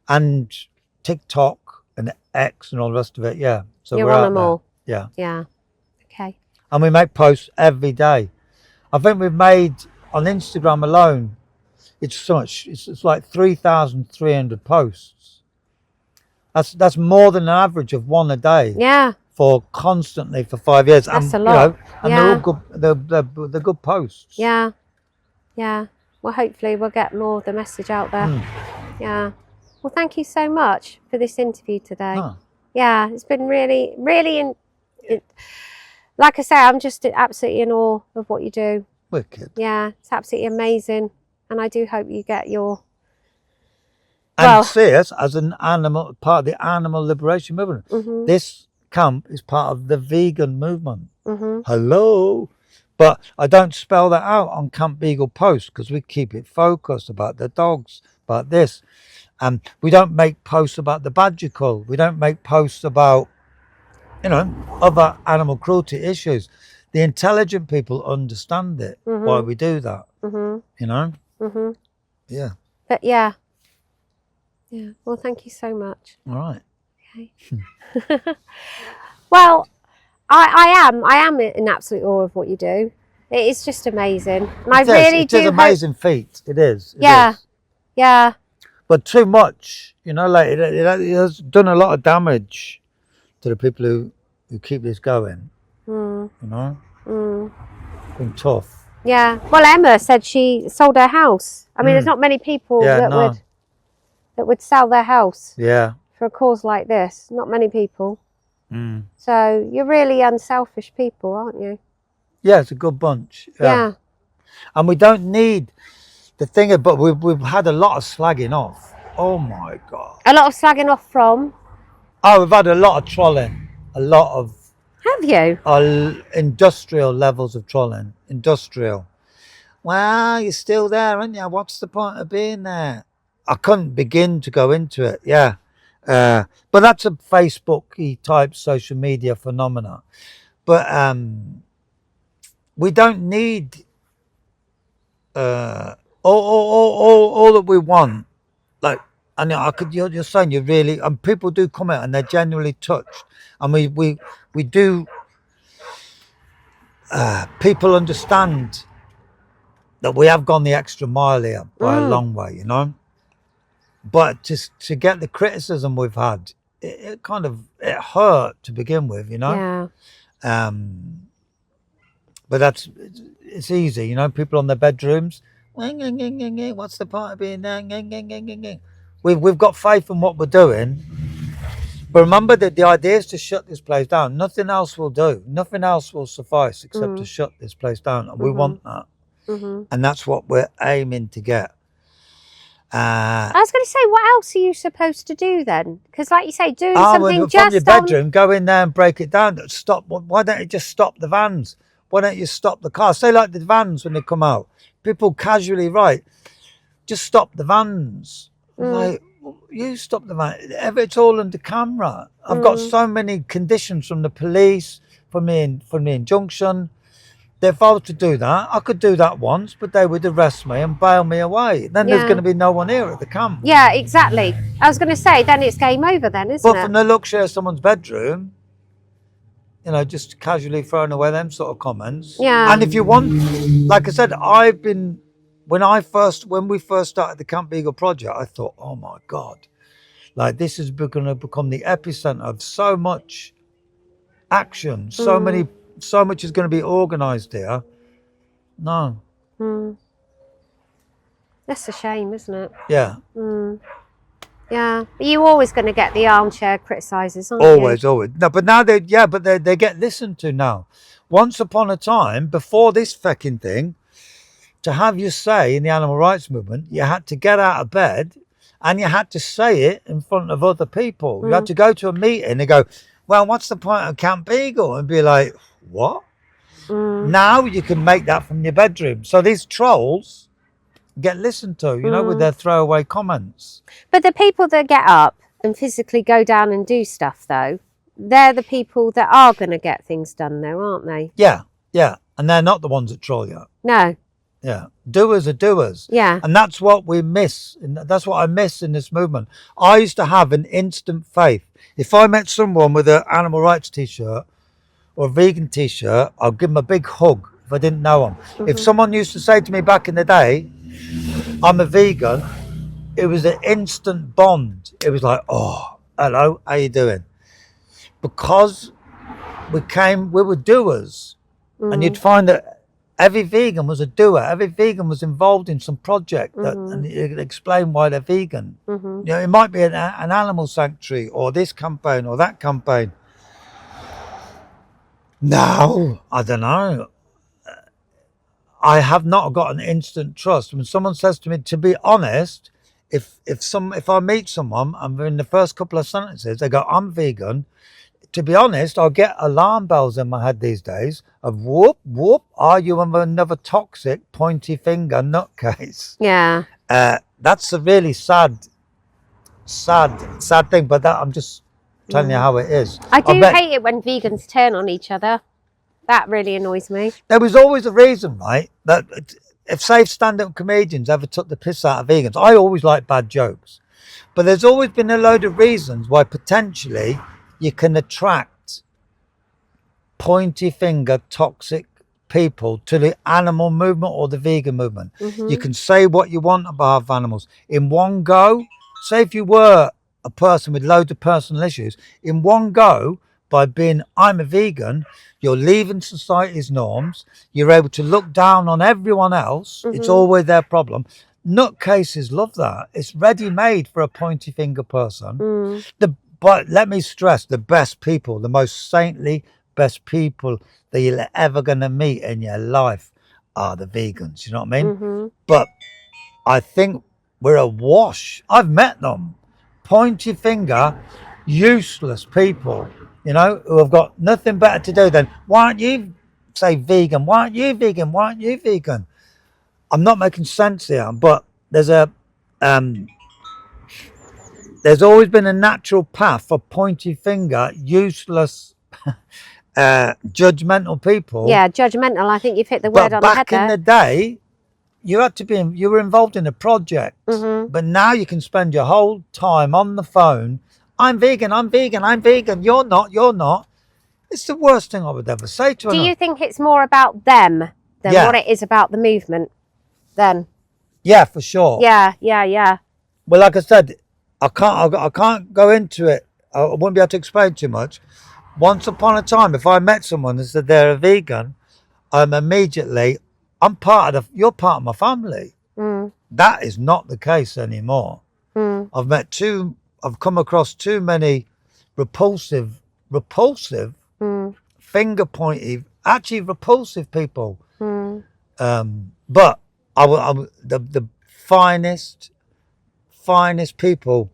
and TikTok, and X, and all the rest of it. Yeah. So You're we're on out them there. all. Yeah. Yeah. Okay. And we make posts every day. I think we've made on Instagram alone, it's so much. It's like 3,300 posts. That's more than an average of one a day. Yeah. for constantly for 5 years. That's and, a lot. And Yeah. they're all good. They're good posts. Yeah. Yeah. Well, hopefully we'll get more of the message out there. Yeah. Well, thank you so much for this interview today. Huh. Yeah, it's been really, really, like I say, I'm just absolutely in awe of what you do. Wicked. Yeah, it's absolutely amazing. And I do hope you get your... And see us as an animal, part of the animal liberation movement. This camp is part of the vegan movement. Hello. But I don't spell that out on Camp Beagle posts because we keep it focused about the dogs, about this. We don't make posts about the badger cull. We don't make posts about, other animal cruelty issues. The intelligent people understand it, why we do that, Yeah. But yeah. Yeah. Well, thank you so much. All right. Okay. Well, I am in absolute awe of what you do. It is just amazing. And I really do. It is amazing feat. It is. Yeah. Yeah. But too much, like it has done a lot of damage to the people who keep this going. Been tough. Yeah. Well, Emma said she sold her house. I mean, there's not many people that would sell their house for a cause like this. Not many people. So you're really unselfish people, aren't you? Yeah, it's a good bunch. Yeah. And we don't need the thing, but we've had a lot of slagging off. Oh my God. A lot of slagging off from? Oh, we've had a lot of trolling. A lot of Have you? industrial levels of trolling. Industrial. Well, you're still there, aren't you? What's the point of being there? I couldn't begin to go into it. Yeah. But that's a Facebook-y type social media phenomena. But we don't need all that we want. Like, and you're saying you really, and people do comment and they're genuinely touched, and we do. People understand that we have gone the extra mile here by a long way, But to get the criticism we've had, it hurt to begin with, Yeah. But it's easy, People on their bedrooms. What's the point of being there? We've got faith in what we're doing. But remember that the idea is to shut this place down. Nothing else will do. Nothing else will suffice except to shut this place down. And we want that. And that's what we're aiming to get. I was going to say, what else are you supposed to do then? Because like you say, doing something from just your bedroom, go in there and break it down. Stop. Why don't you just stop the vans? Why don't you stop the cars? Say like the vans when they come out. People casually write, just stop the vans. Like, you stop the van. It's all under camera. I've got so many conditions from the police, from the injunction. If I was to do that, I could do that once, but they would arrest me and bail me away. Then there's going to be no one here at the camp. Yeah, exactly. I was going to say, then it's game over then, isn't it? But from the luxury of someone's bedroom, just casually throwing away them sort of comments. Yeah. And if you want, like I said, when we first started the Camp Beagle project, I thought, oh my God, like this is going to become the epicenter of so much action, so much is going to be organized here. No. That's a shame, isn't it? Yeah. Yeah. But you're always going to get the armchair criticisers, aren't Always. you? No, but now they get listened to now. Once upon a time, before this fecking thing, to have your say in the animal rights movement, you had to get out of bed and you had to say it in front of other people. You had to go to a meeting and go, well, what's the point of Camp Beagle? And be like, what? Now you can make that from your bedroom. So these trolls get listened to, with their throwaway comments. But the people that get up and physically go down and do stuff, though, they're the people that are going to get things done, though, aren't they? Yeah. And they're not the ones that troll you. No. Yeah. Doers are doers. Yeah. And that's what we miss. That's what I miss in this movement. I used to have an instant faith. If I met someone with an animal rights t-shirt or a vegan t-shirt, I'll give them a big hug if I didn't know them. If someone used to say to me back in the day, I'm a vegan, it was an instant bond. It was like, oh, hello, how you doing? Because we were doers, and you'd find that every vegan was a doer. Every vegan was involved in some project and you'd explain why they're vegan. You know, it might be an animal sanctuary or this campaign or that campaign. Now, I don't know. I have not got an instant trust. When someone says to me, to be honest, if I meet someone and in the first couple of sentences they go, I'm vegan, to be honest, I'll get alarm bells in my head these days of whoop, whoop, are you another toxic pointy finger nutcase? Yeah. That's a really sad thing, but that I'm just telling you how it is. I do hate it when vegans turn on each other. That really annoys me. There was always a reason, right, that if, say, stand-up comedians ever took the piss out of vegans, I always like bad jokes. But there's always been a load of reasons why potentially you can attract pointy finger toxic people to the animal movement or the vegan movement. You can say what you want about animals in one go. Say if you were a person with loads of personal issues, in one go, by being I'm a vegan, you're leaving society's norms, you're able to look down on everyone else. It's always their problem. Nutcases love that. It's ready-made for a pointy finger person. But let me stress, the best people, the most saintly best people that you're ever going to meet in your life are the vegans, you know what I mean? But I think we're awash. I've met them. Pointy finger, useless people, you know, who have got nothing better to do than, why aren't you, say, vegan? Why aren't you vegan? Why aren't you vegan? I'm not making sense here, but there's always been a natural path for pointy finger, useless, judgmental people. Yeah, judgmental. I think you've hit the word on the head there. Back in the day, you were involved in a project, but now you can spend your whole time on the phone. I'm vegan, I'm vegan, I'm vegan. You're not, you're not. It's the worst thing I would ever say to Do you think it's more about them than what it is about the movement then? Yeah, for sure. Yeah, yeah, yeah. Well, like I said, I can't go into it. I wouldn't be able to explain too much. Once upon a time, if I met someone and said they're a vegan, immediately, you're part of my family. That is not the case anymore. I've come across too many repulsive, finger pointy, actually repulsive people. But the finest people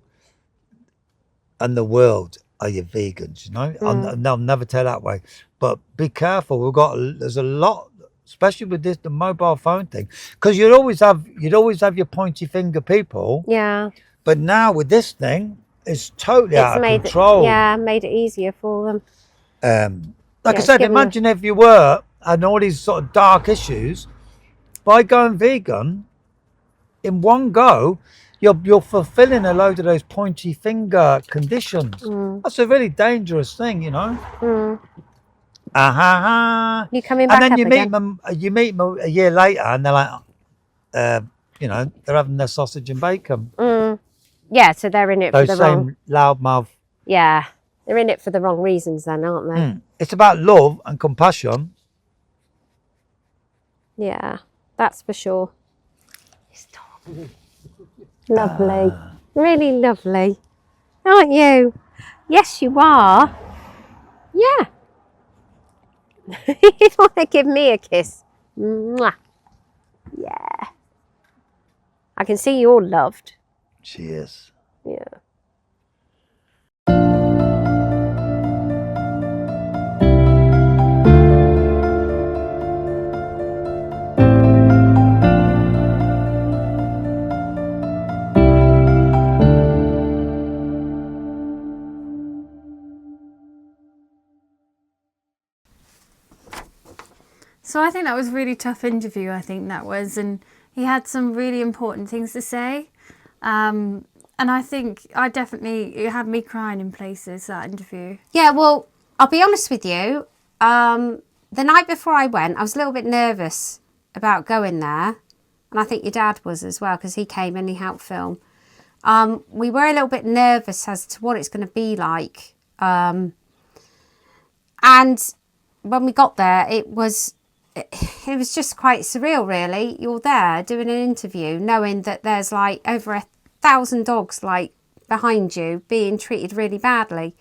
in the world are your vegans, you know. I'll never tell that way, but be careful. There's a lot, especially with the mobile phone thing, because you'd always have your pointy finger people. Yeah. But now with this thing, it's totally out of control. Made it easier for them. Like I said, imagine if you were and all these sort of dark issues, by going vegan, in one go, you're fulfilling a load of those pointy finger conditions. That's a really dangerous thing, you know. You coming back? And then you meet them a year later, and they're like, you know, they're having their sausage and bacon. Yeah, so they're in it for the wrong. Those same loudmouth. Yeah, they're in it for the wrong reasons, then, aren't they? It's about love and compassion. Yeah, that's for sure. Lovely, really lovely, aren't you? Yes, you are. Yeah. You want to give me a kiss? Mwah. Yeah. I can see you're loved. Cheers. Yeah. So I think that was a really tough interview, I think that was, and he had some really important things to say. And I think it had me crying in places, that interview. Yeah, well, I'll be honest with you. The night before I went, I was a little bit nervous about going there. And I think your dad was as well, because he came and he helped film. We were a little bit nervous as to what it's going to be like. And when we got there, it was just quite surreal, really. You're there doing an interview, knowing that there's like over 1,000 dogs like behind you being treated really badly.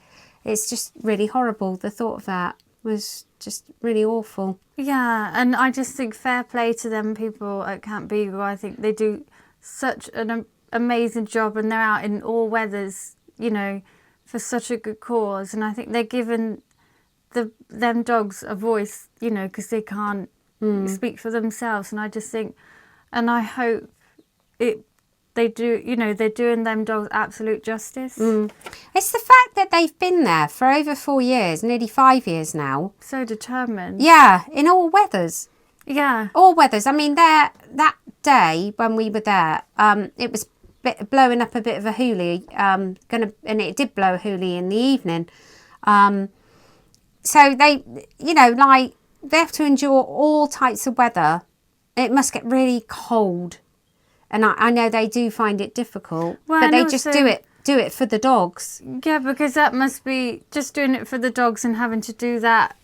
It's just really horrible. The thought of that was just really awful. Yeah, and I just think fair play to them people at Camp Beagle. I think they do such an amazing job, and they're out in all weathers, you know, for such a good cause. And I think they're giving them dogs a voice, you know, because they can't speak for themselves. And I just think, and I hope they do, you know, they're doing them dogs absolute justice. It's the fact that they've been there for over 4 years, nearly 5 years now. So determined. Yeah, in all weathers. Yeah. All weathers. I mean, that day when we were there, it was blowing up a bit of a hoolie, and it did blow a hoolie in the evening. So they, you know, like, they have to endure all types of weather. It must get really cold. And I know they do find it difficult, Well, but they and just also- do it for the dogs. Yeah, because that must be just doing it for the dogs and having to do that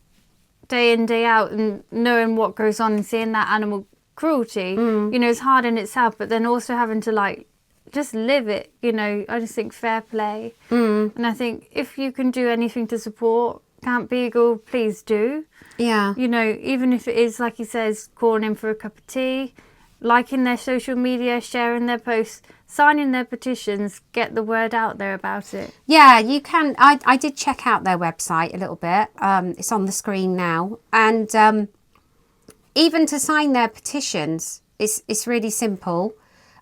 day in, day out, and knowing what goes on and seeing that animal cruelty, you know, is hard in itself, but then also having to, like, just live it, you know. I just think fair play. And I think if you can do anything to support Camp Beagle, please do. Yeah. You know, even if it is, like he says, calling in for a cup of tea, liking their social media, sharing their posts, signing their petitions, get the word out there about it. Yeah, you can. I did check out their website a little bit. It's on the screen now. And even to sign their petitions, it's really simple.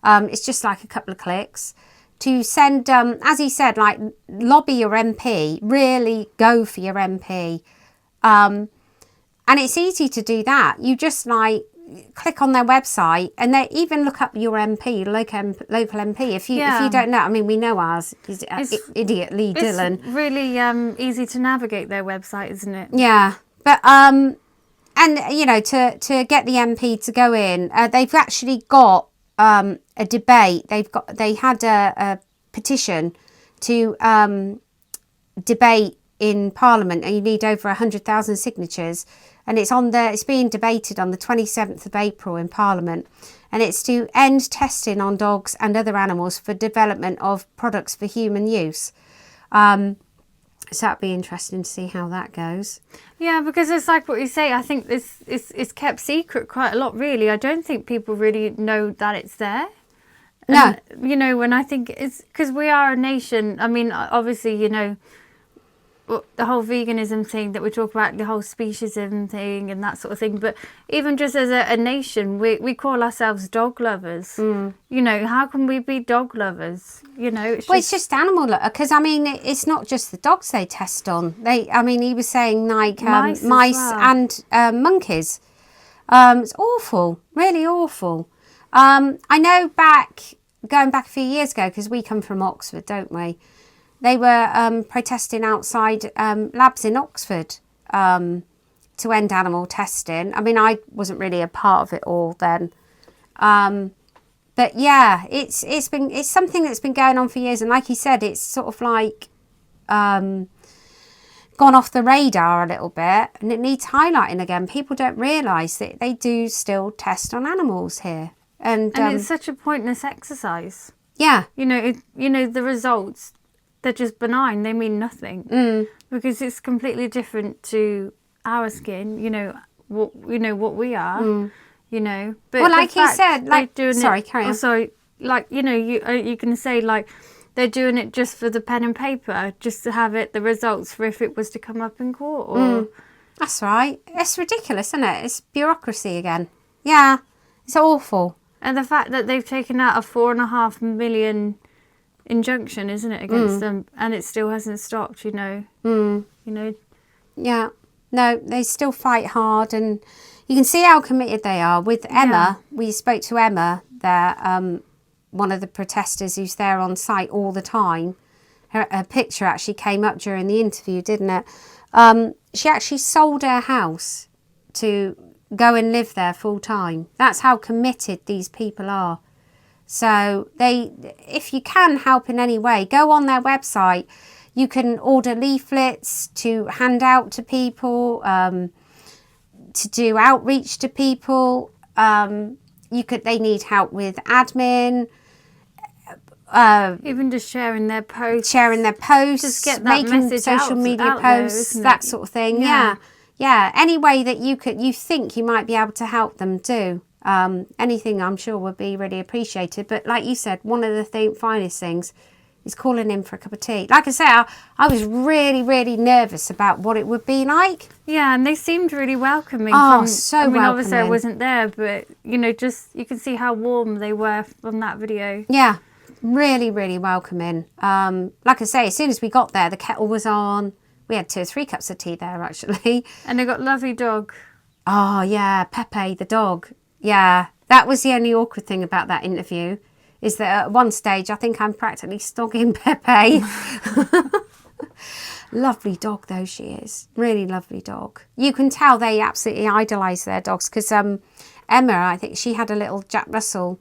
It's just like a couple of clicks. To send, as he said, like, lobby your MP, really go for your MP. And it's easy to do that. You just, like, click on their website, and they even look up your MP, local MP. If you don't know, I mean, we know ours is Idiot Lee Dillon. It's really easy to navigate their website, isn't it? Yeah, but and you know, to get the MP to go in, they've actually got a debate. They had a petition to debate in Parliament, and you need over 100,000 signatures. And it's being debated on the 27th of April in Parliament. And it's to end testing on dogs and other animals for development of products for human use. So that'd be interesting to see how that goes. Yeah, because it's like what you say. I think this is kept secret quite a lot, really. I don't think people really know that it's there. No. And, you know, when I think it's because we are a nation. I mean, obviously, you know, the whole veganism thing that we talk about, the whole speciesism thing and that sort of thing. But even just as a nation, we call ourselves dog lovers. You know, how can we be dog lovers? You know, It's just animal, because I mean, it's not just the dogs they test on. He was saying, like, mice well. and monkeys. It's awful, really awful. I know going back a few years ago, because we come from Oxford, don't we? They were protesting outside labs in Oxford to end animal testing. I mean, I wasn't really a part of it all then. But yeah, it's something that's been going on for years. And like he said, it's sort of like gone off the radar a little bit, and it needs highlighting again. People don't realise that they do still test on animals here. And it's such a pointless exercise. Yeah. You know, the results, they're just benign. They mean nothing because it's completely different to our skin. You know what we are. You know, but well, like he said, like doing sorry, it, carry on. Also, like, you know, you can say, like, they're doing it just for the pen and paper, just to have the results for if it was to come up in court. Or That's right. It's ridiculous, isn't it? It's bureaucracy again. Yeah, it's awful. And the fact that they've taken out a $4.5 million injunction, isn't it, against them, and it still hasn't stopped. You know. You know. Yeah. No, they still fight hard, and you can see how committed they are. With Emma, we spoke to Emma there, one of the protesters who's there on site all the time. Her picture actually came up during the interview, didn't it? She actually sold her house to go and live there full time. That's how committed these people are. So if you can help in any way, go on their website. You can order leaflets to hand out to people, to do outreach to people. They need help with admin. Even just sharing their posts. Just get that making message social media out there, posts, isn't that it? sort of thing. Yeah. Any way that you think you might be able to help them do. Anything I'm sure would be really appreciated. But like you said, one of the finest things is calling in for a cup of tea. Like I say, I was really, really nervous about what it would be like. Yeah, and they seemed really welcoming. So I mean, obviously I welcoming. wasn't there, but just you can see how warm they were from that video. Yeah, really, really welcoming. Like I say, as soon as we got there, the kettle was on. We had 2 or 3 cups of tea there, actually. And they got a lovely dog. Oh, yeah, Pepe, the dog. Yeah, that was the only awkward thing about that interview, is that at one stage, I think I'm practically stogging Pepe. Lovely dog, though, she is. Really lovely dog. You can tell they absolutely idolise their dogs, because Emma, I think she had a little Jack Russell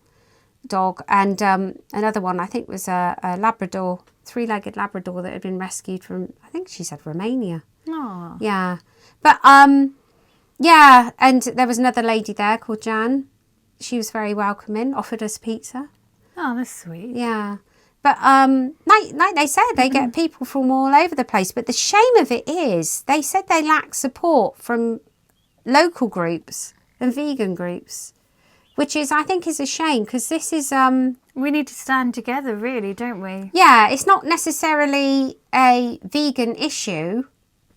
dog, and another one, I think, was a Labrador, 3-legged Labrador that had been rescued from, I think she said, Romania. Oh. Yeah. But, yeah, and there was another lady there called Jan. She was very welcoming, offered us pizza. Oh, that's sweet. Yeah. But like they said, they get people from all over the place. But the shame of it is, they said they lack support from local groups and vegan groups, which is, I think, is a shame, because this is... we need to stand together, really, don't we? Yeah, it's not necessarily a vegan issue,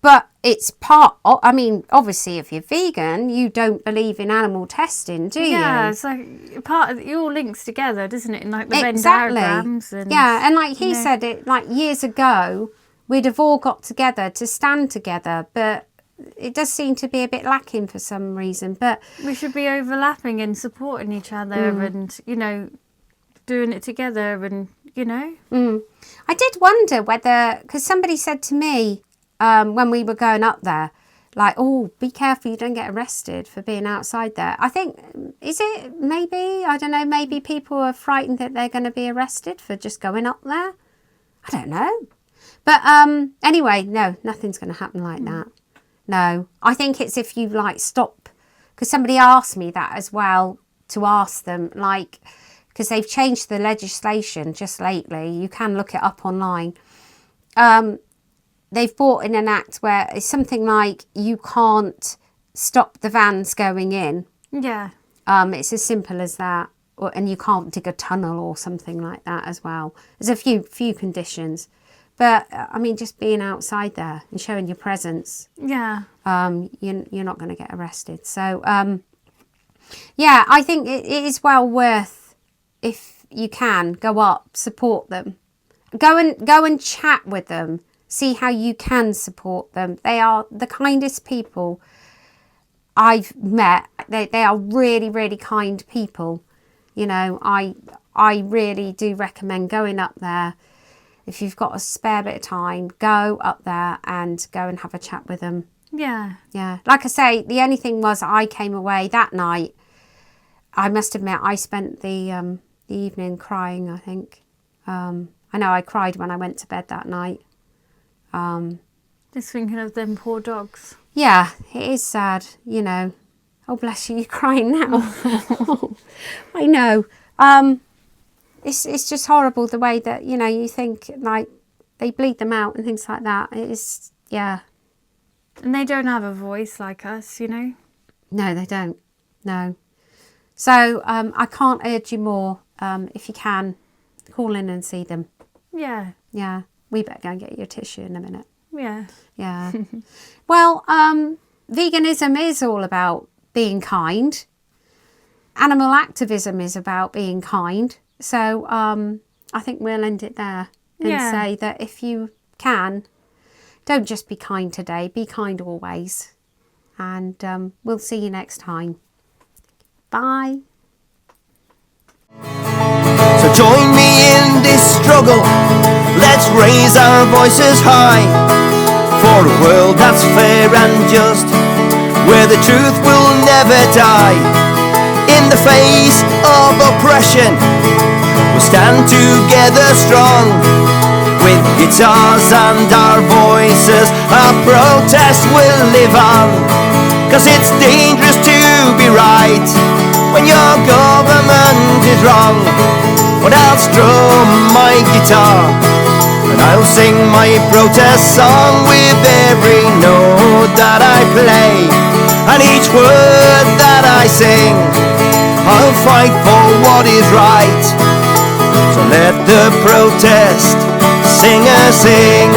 but it's part of, I mean, obviously, if you're vegan, you don't believe in animal testing, do you? Yeah, it's like part of it all links together, doesn't it? In like the Venn Exactly. diagrams. And, yeah, and like he said it, like years ago, we'd have all got together to stand together, but it does seem to be a bit lacking for some reason. But we should be overlapping and supporting each other and, doing it together and, I did wonder whether, because somebody said to me when we were going up there, like, oh, be careful you don't get arrested for being outside there. I think, is it maybe, I don't know, maybe people are frightened that they're going to be arrested for just going up there? I don't know. But anyway, no, nothing's going to happen like that. No, I think it's if you like stop, because somebody asked me that as well, to ask them, like, because they've changed the legislation just lately. You can look it up online. They've brought in an act where it's something like you can't stop the vans going in. Yeah. It's as simple as that. And you can't dig a tunnel or something like that as well. There's a few conditions. But, I mean, just being outside there and showing your presence, Yeah. you're not going to get arrested. So, yeah, I think it is well worth, if you can, go up, support them. Go and chat with them. See how you can support them. They are the kindest people I've met. They are really, really kind people. I really do recommend going up there. If you've got a spare bit of time, go up there and go and have a chat with them. Yeah. Yeah. Like I say, the only thing was I came away that night. I must admit, I spent the evening crying, I think. I know I cried when I went to bed that night. Just thinking of them poor dogs. Yeah, it is sad, Oh, bless you, you're crying now. I know. It's just horrible the way that, you think, like, they bleed them out and things like that. It is, yeah. And they don't have a voice like us, No, they don't. No. So, I can't urge you more. If you can, call in and see them. Yeah. Yeah. We better go and get your tissue in a minute. Yeah. Yeah. Well, veganism is all about being kind. Animal activism is about being kind. So I think we'll end it there and say that if you can, don't just be kind today, be kind always. And we'll see you next time. Bye. So join me in this struggle, let's raise our voices high, for a world that's fair and just, where the truth will never die. In the face of oppression, we'll stand together strong, with with guitars and our voices, our protest will live on. 'Cause it's dangerous to be right when your government is wrong. But I'll strum my guitar and I'll sing my protest song with every note that I play, and each word that I sing, I'll fight for what is right. So let the protest singer sing.